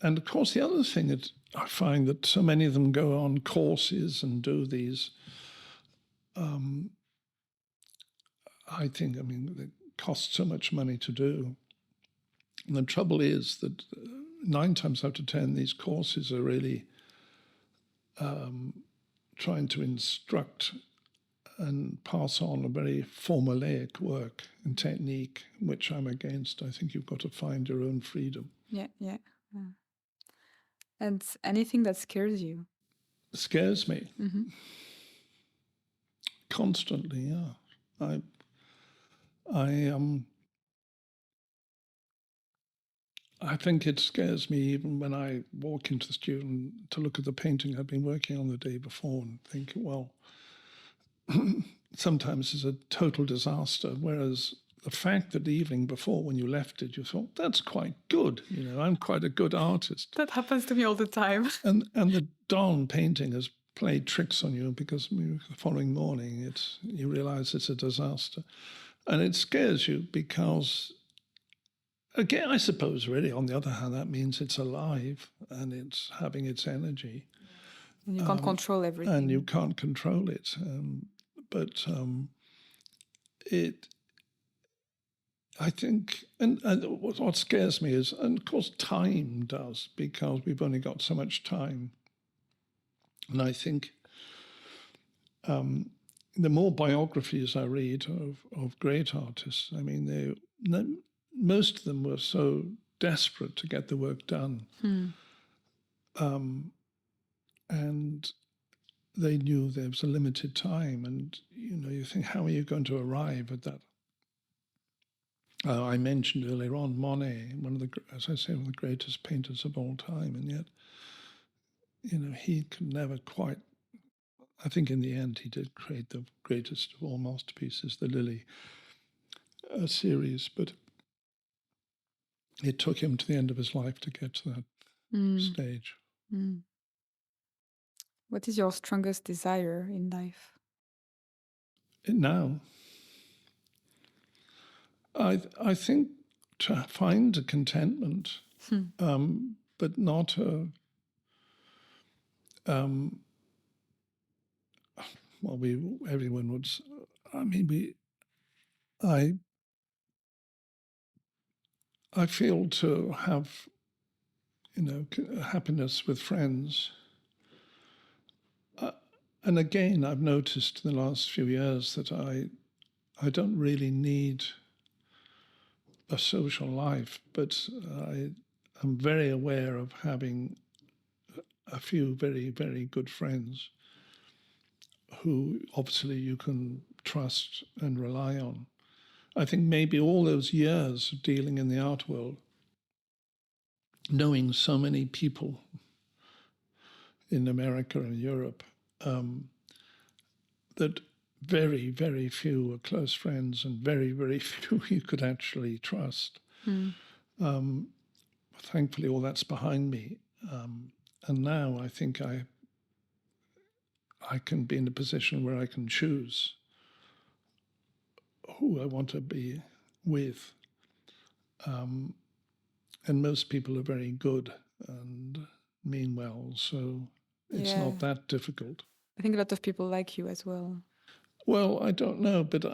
and of course, the other thing that I find that so many of them go on courses and do these. They cost so much money to do. And the trouble is that 9 times out of 10, these courses are really trying to instruct and pass on a very formulaic work and technique, which I'm against. I think you've got to find your own freedom. Yeah. And anything that scares you? Scares me. Constantly, yeah. I think it scares me even when I walk into the studio to look at the painting I've been working on the day before and think, well, sometimes it's a total disaster. Whereas the fact that the evening before, when you left it, you thought, that's quite good. I'm quite a good artist. That happens to me all the time. And the dawn painting has played tricks on you, because the following morning you realize it's a disaster. And it scares you because, again, I suppose, really, on the other hand, that means it's alive and it's having its energy. And you can't control everything. And you can't control it. But I think, and what scares me is, and of course time does, because we've only got so much time. And I think the more biographies I read of great artists, most of them were so desperate to get the work done. And they knew there was a limited time. And, you think, how are you going to arrive at that? I mentioned earlier on Monet, as I say, one of the greatest painters of all time. And yet, he could never quite, I think in the end he did create the greatest of all masterpieces, the Lily series, but it took him to the end of his life to get to that stage. What is your strongest desire in life? Now, I think to find a contentment, but not a, everyone would, I feel to have, happiness with friends. And again, I've noticed in the last few years that I don't really need a social life, but I am very aware of having a few very, very good friends who obviously you can trust and rely on. I think maybe all those years of dealing in the art world, knowing so many people in America and Europe, that very, very few were close friends and very, very few you could actually trust. Thankfully, all that's behind me. And now I think I can be in a position where I can choose who I want to be with. And most people are very good and mean well, so it's not that difficult. I think a lot of people like you as well. Well, I don't know, but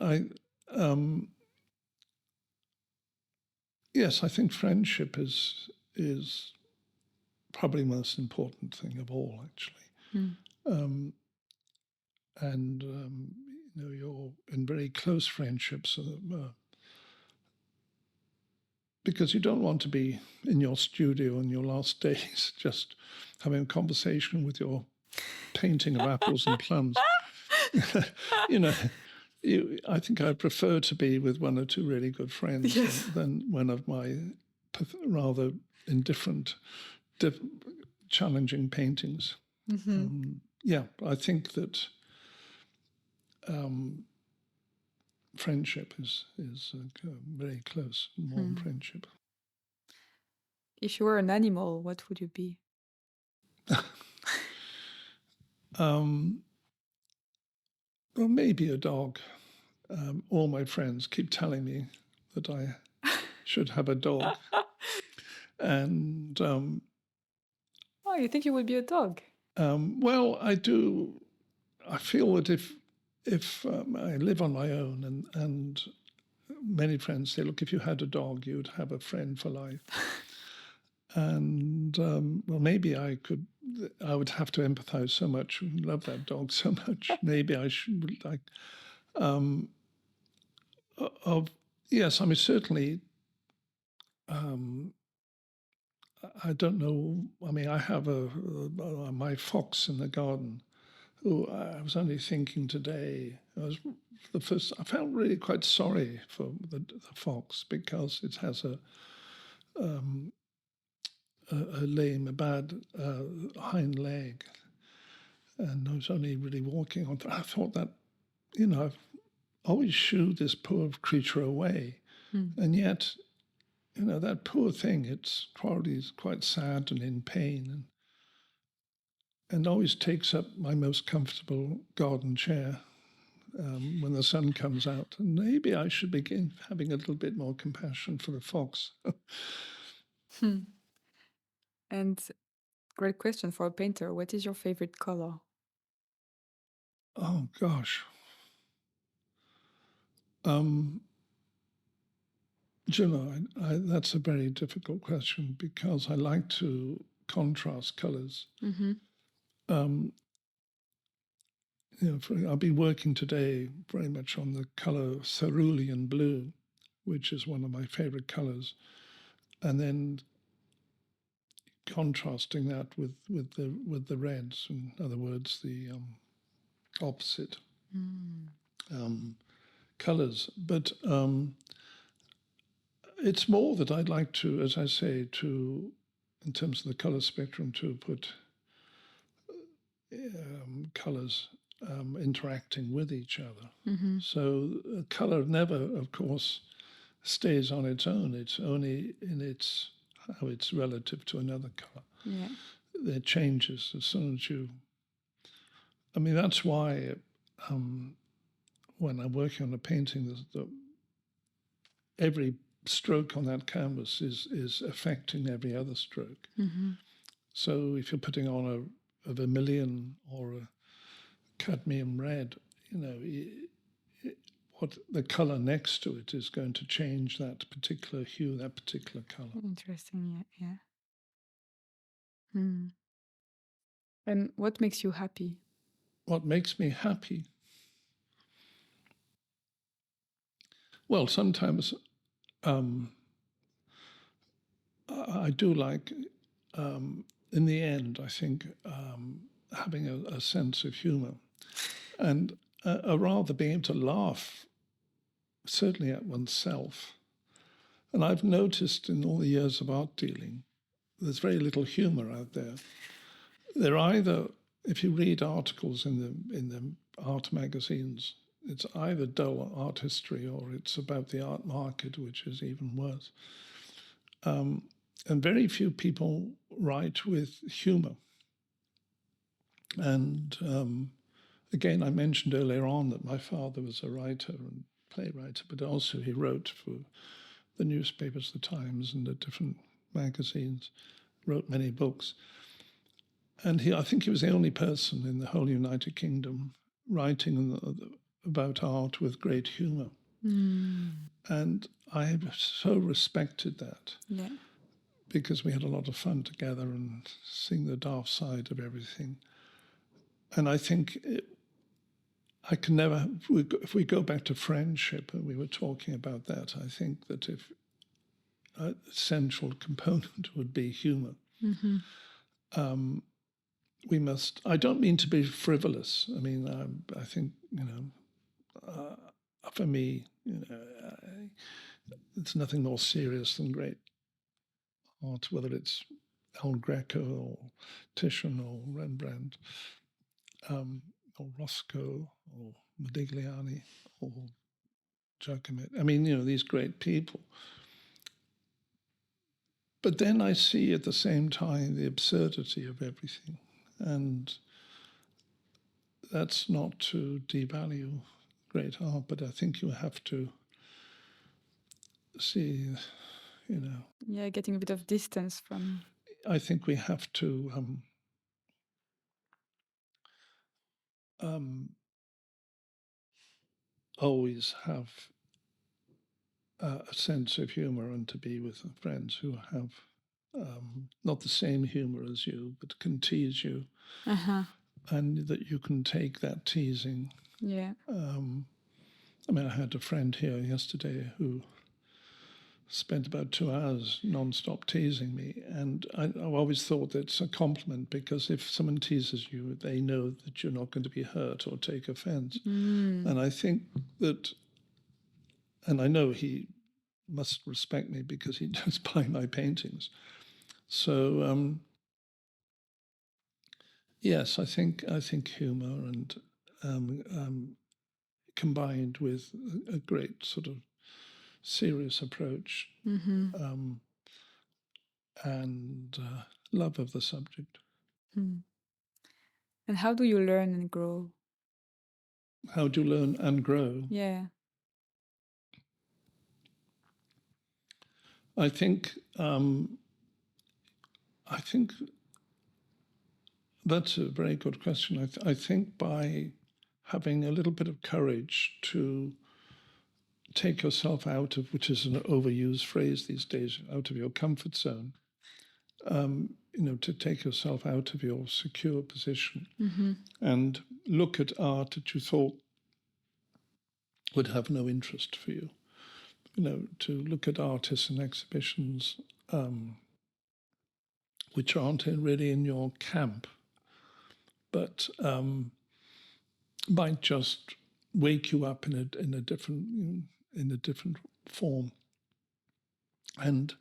yes, I think friendship is probably the most important thing of all, actually. And you're in very close friendships because you don't want to be in your studio in your last days just having a conversation with your painting of apples and plums. I think I prefer to be with one or two really good friends than one of my rather indifferent, challenging paintings. I think that friendship is a very close, warm friendship. If you were an animal, what would you be? Well, maybe a dog. All my friends keep telling me that I should have a dog. And you think you would be a dog? Well, I do. I feel that if I live on my own, and many friends say, look, if you had a dog, you'd have a friend for life. And well, maybe I would have to empathize so much and love that dog so much. Maybe I should yes, I mean, certainly, I don't know. I mean, I have my fox in the garden, who I was only thinking today. I felt really quite sorry for the fox because it has a bad hind leg, and I was only really walking on. I thought that, I've always shooed this poor creature away, and yet, that poor thing, it's probably quite sad and in pain, and always takes up my most comfortable garden chair when the sun comes out. And maybe I should begin having a little bit more compassion for the fox. And great question for a painter. What is your favorite color? Oh, gosh. That's a very difficult question because I like to contrast colors. I'll be working today very much on the color cerulean blue, which is one of my favorite colors, and then contrasting that with the reds. In other words, the opposite colors. But it's more that I'd like to, as I say, in terms of the color spectrum, to put colors interacting with each other. So color never, of course, stays on its own. It's only in how it's relative to another color. Yeah. It changes as soon as you. I mean, that's why when I'm working on a painting, every stroke on that canvas is affecting every other stroke. So if you're putting on a vermilion or a cadmium red, what the color next to it is going to change that particular hue, that particular color. Interesting, yeah. And what makes you happy? What makes me happy? Well, sometimes I do like, in the end, I think, having a sense of humor and rather being able to laugh, certainly at oneself. And I've noticed in all the years of art dealing, there's very little humor out there. They're either, if you read articles in the art magazines, it's either dull art history or it's about the art market, which is even worse. And very few people write with humor. And again, I mentioned earlier on that my father was a writer and playwright, but also he wrote for the newspapers, the Times, and the different magazines, wrote many books. And I think he was the only person in the whole United Kingdom writing about art with great humor. And I have so respected that. Yeah. because we had a lot of fun together and seeing the dark side of everything. And I think I can never, if we go back to friendship, and we were talking about that, I think that if a central component would be humor. Mm-hmm. We must, I don't mean to be frivolous. I mean, I think, for me, it's nothing more serious than great art, whether it's old Greco or Tician or Rembrandt, or Rothko or Modigliani or Giacometti. I mean, these great people. But then I see at the same time the absurdity of everything. And that's not to devalue great art, but I think you have to see, Yeah, getting a bit of distance from. I think we have to always have a sense of humor and to be with friends who have not the same humor as you, but can tease you. Uh-huh. And that you can take that teasing. Yeah. I mean, I had a friend here yesterday who spent about 2 hours non-stop teasing me. And I've always thought that it's a compliment, because if someone teases you, they know that you're not going to be hurt or take offense. And I think that, and I know he must respect me because he does buy my paintings. So, yes, I think humor and combined with a great sort of serious approach, and love of the subject. And how do you learn and grow? How do you learn and grow? Yeah. I think that's a very good question. I think by having a little bit of courage to take yourself out of, which is an overused phrase these days, out of your comfort zone, to take yourself out of your secure position and look at art that you thought would have no interest for you. To look at artists and exhibitions which aren't really in your camp, but might just wake you up in a different form. And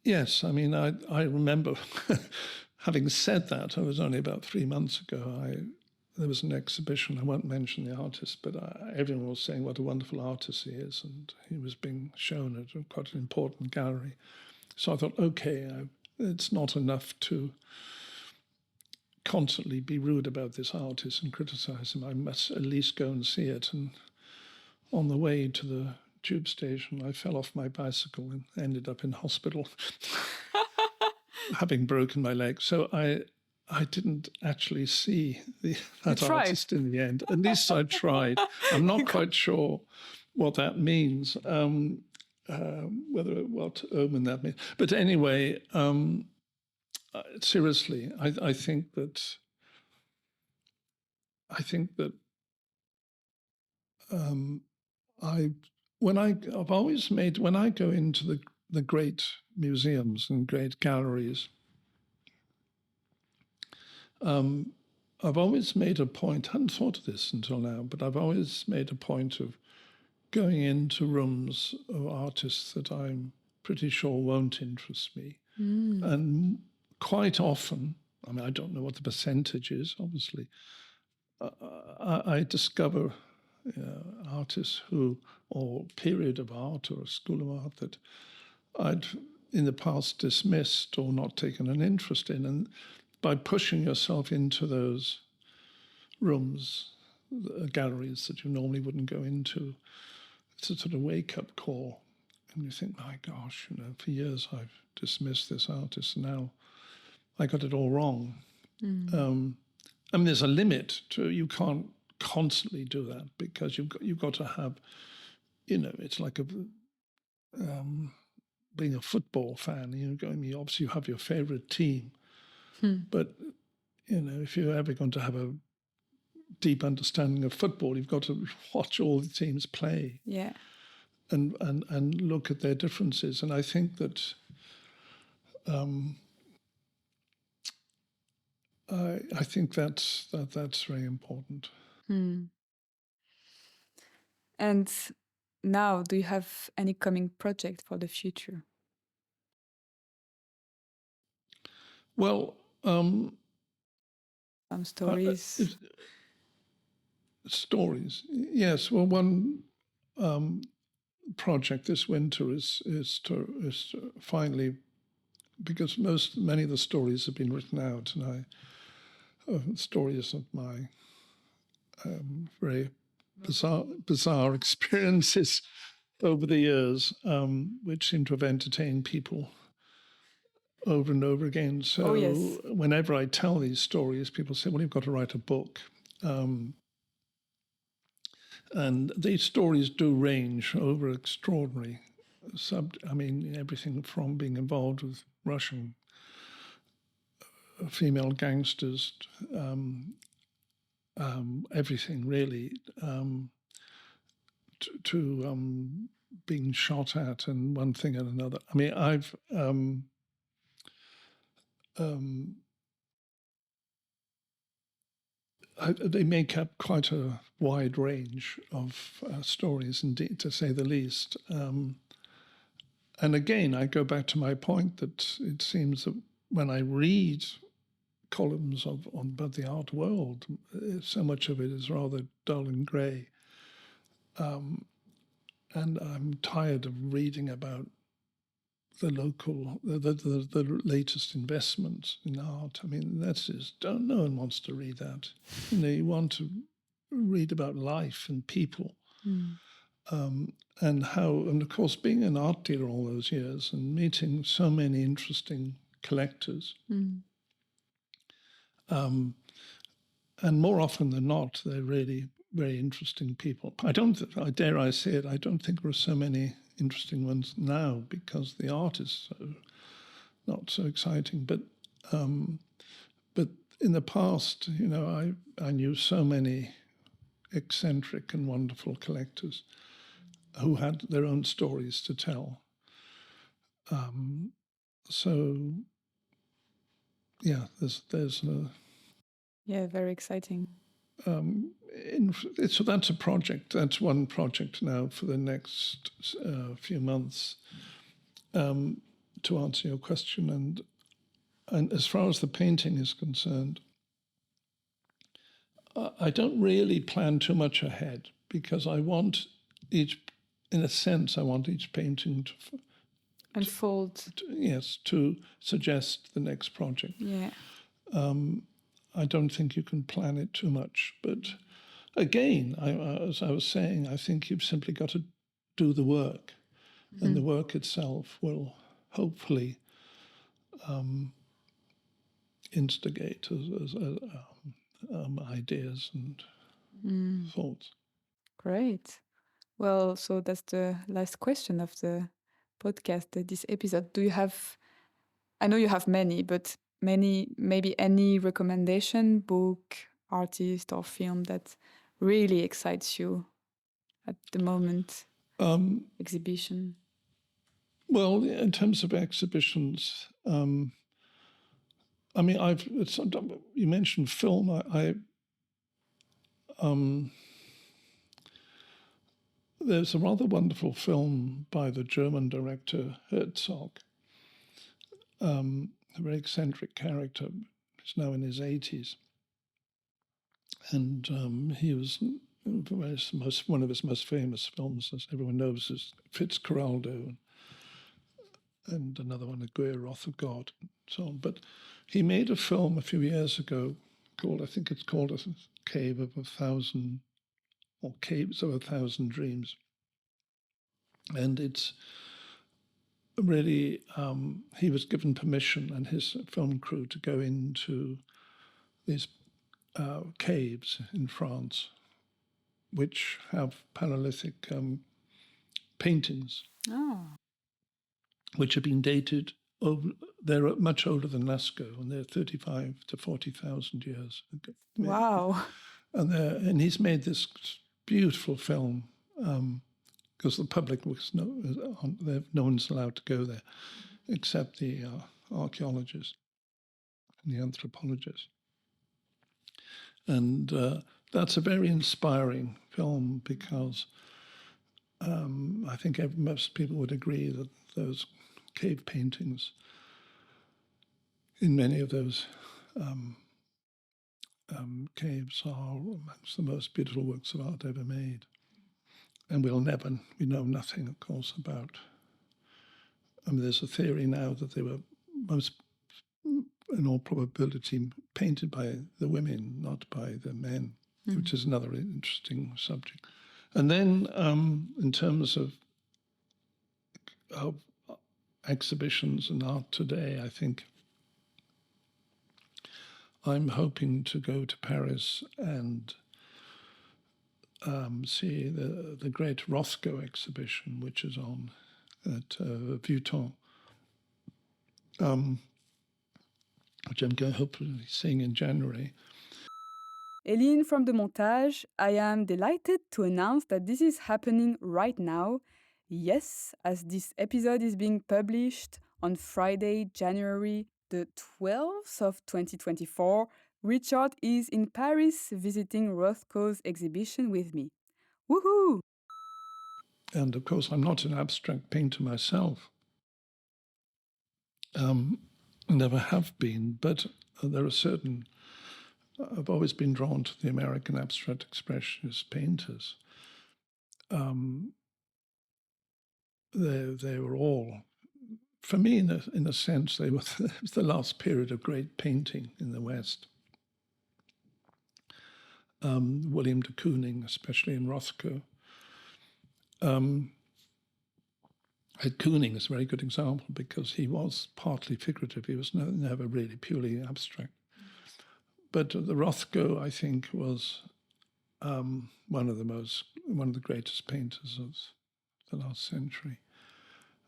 yes, I mean, I remember having said that. I was only about 3 months ago. There was an exhibition. I won't mention the artist, but everyone was saying what a wonderful artist he is, and he was being shown at quite an important gallery. So I thought, okay, it's not enough to constantly be rude about this artist and criticize him. I must at least go and see it. And on the way to the tube station, I fell off my bicycle and ended up in hospital, having broken my leg. So I didn't actually see that artist in the end. At least I tried. I'm not quite sure what that means, what omen that means. But anyway, seriously, I think that when I go into the great museums and great galleries, I've always made a point, I hadn't thought of this until now, but I've always made a point of going into rooms of artists that I'm pretty sure won't interest me. And quite often, I mean, I don't know what the percentage is, obviously, I discover artists or period of art or a school of art that I'd in the past dismissed or not taken an interest in. And by pushing yourself into those rooms, galleries that you normally wouldn't go into, it's a sort of wake-up call. And you think, my gosh, for years I've dismissed this artist, and now I got it all wrong. I mean, there's a limit to, you can't constantly do that, because you've got to have, it's like being a football fan. Obviously you have your favorite team, but if you're ever going to have a deep understanding of football, you've got to watch all the teams play. Yeah. And look at their differences. And I think that I think that's very important. And now, do you have any coming project for the future? Well, Some stories. Stories, yes. Well, one project this winter is to finally, because many of the stories have been written out, and stories of my very bizarre experiences over the years, which seem to have entertained people over and over again. So yes. Whenever I tell these stories, people say, well, you've got to write a book. And these stories do range over extraordinary everything from being involved with Russian female gangsters, everything really, to being shot at and one thing and another. I mean, they make up quite a wide range of stories, indeed, to say the least. And again, I go back to my point that it seems that when I read columns about the art world, so much of it is rather dull and grey. And I'm tired of reading about the latest investments in art. I mean, no one wants to read that. You want to read about life and people. And of course, being an art dealer all those years and meeting so many interesting collectors, and more often than not, they're really very interesting people. I dare I say it, I don't think there are so many interesting ones now because the art is not so exciting. But in the past, I knew so many eccentric and wonderful collectors who had their own stories to tell. So yeah, there's very exciting. So that's a project. That's one project now for the next few months. To answer your question, and as far as the painting is concerned, I don't really plan too much ahead because I want each painting to unfold. To suggest the next project. Yeah. I don't think you can plan it too much. But again, as I was saying, I think you've simply got to do the work, and the work itself will hopefully instigate ideas and thoughts. Great. Well, so that's the last question of the podcast, this episode. Do you have, I know you have many, but maybe any recommendation, book, artist, or film that really excites you at the moment? Exhibition? Well, in terms of exhibitions, I mean, you mentioned film. There's a rather wonderful film by the German director Herzog, a very eccentric character. He's now in his 80s. And he was one of his most famous films, as everyone knows, is Fitzcarraldo, and another one, Aguirre, Wrath of God, and so on. But he made a film a few years ago I think it's called A Cave of a Thousand, or Caves of a Thousand Dreams. And it's really, he was given permission and his film crew to go into these caves in France, which have Paleolithic paintings. Oh. which have been dated over. They're much older than Lascaux, and they're 35 to 40,000 years. Wow. And he's made this beautiful film because the public was no one's allowed to go there except the archaeologists and the anthropologists. And that's a very inspiring film because I think most people would agree that those cave paintings in many of those caves are amongst the most beautiful works of art ever made. And we know nothing, of course, about. There's a theory now that they were most, in all probability, painted by the women, not by the men, which is another interesting subject. And then in terms of exhibitions and art today, I think I'm hoping to go to Paris and see the great Rothko exhibition, which is on at Vuitton, which I'm going hopefully seeing in January. Eline from the montage, I am delighted to announce that this is happening right now. Yes, as this episode is being published on Friday, January the 12th of 2024, Richard is in Paris visiting Rothko's exhibition with me. Woohoo! And of course, I'm not an abstract painter myself. Never have been, but there are certain. I've always been drawn to the American abstract expressionist painters. They were all, for me, in a sense, they were the last period of great painting in the West. Willem de Kooning, especially in Rothko. Kooning is a very good example because he was partly figurative. He was never really purely abstract. But the Rothko, I think, was one of the greatest painters of the last century.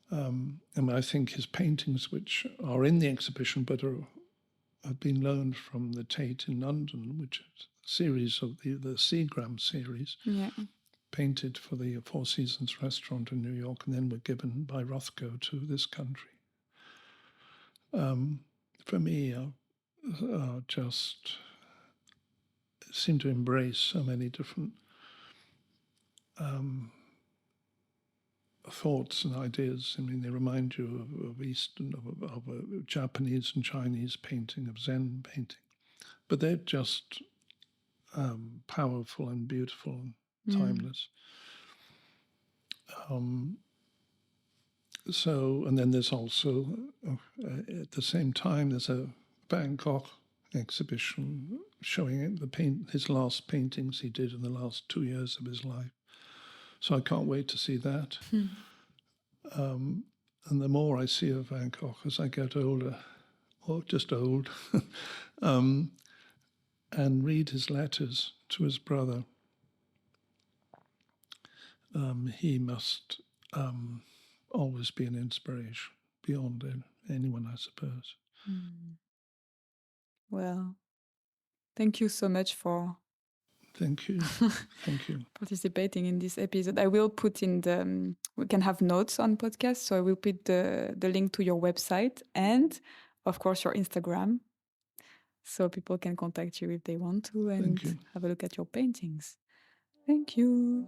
And I think his paintings, which are in the exhibition but have been loaned from the Tate in London, which is a series of the Seagram series, painted for the Four Seasons restaurant in New York, and then were given by Rothko to this country. For me, just seem to embrace so many different thoughts and ideas. I mean, they remind you of Eastern, of Japanese and Chinese painting, of Zen painting. But they're just powerful and beautiful and timeless. And then there's also, at the same time, there's a Bangkok exhibition showing his last paintings he did in the last 2 years of his life. So I can't wait to see that. And the more I see of Bangkok as I get older, or just old, and read his letters to his brother, he must always be an inspiration beyond anyone, I suppose. Well, thank you so much for Thank you. Thank you. participating in this episode. I will put in we can have notes on podcast, so I will put the link to your website and, of course, your Instagram, so people can contact you if they want to and have a look at your paintings. Thank you.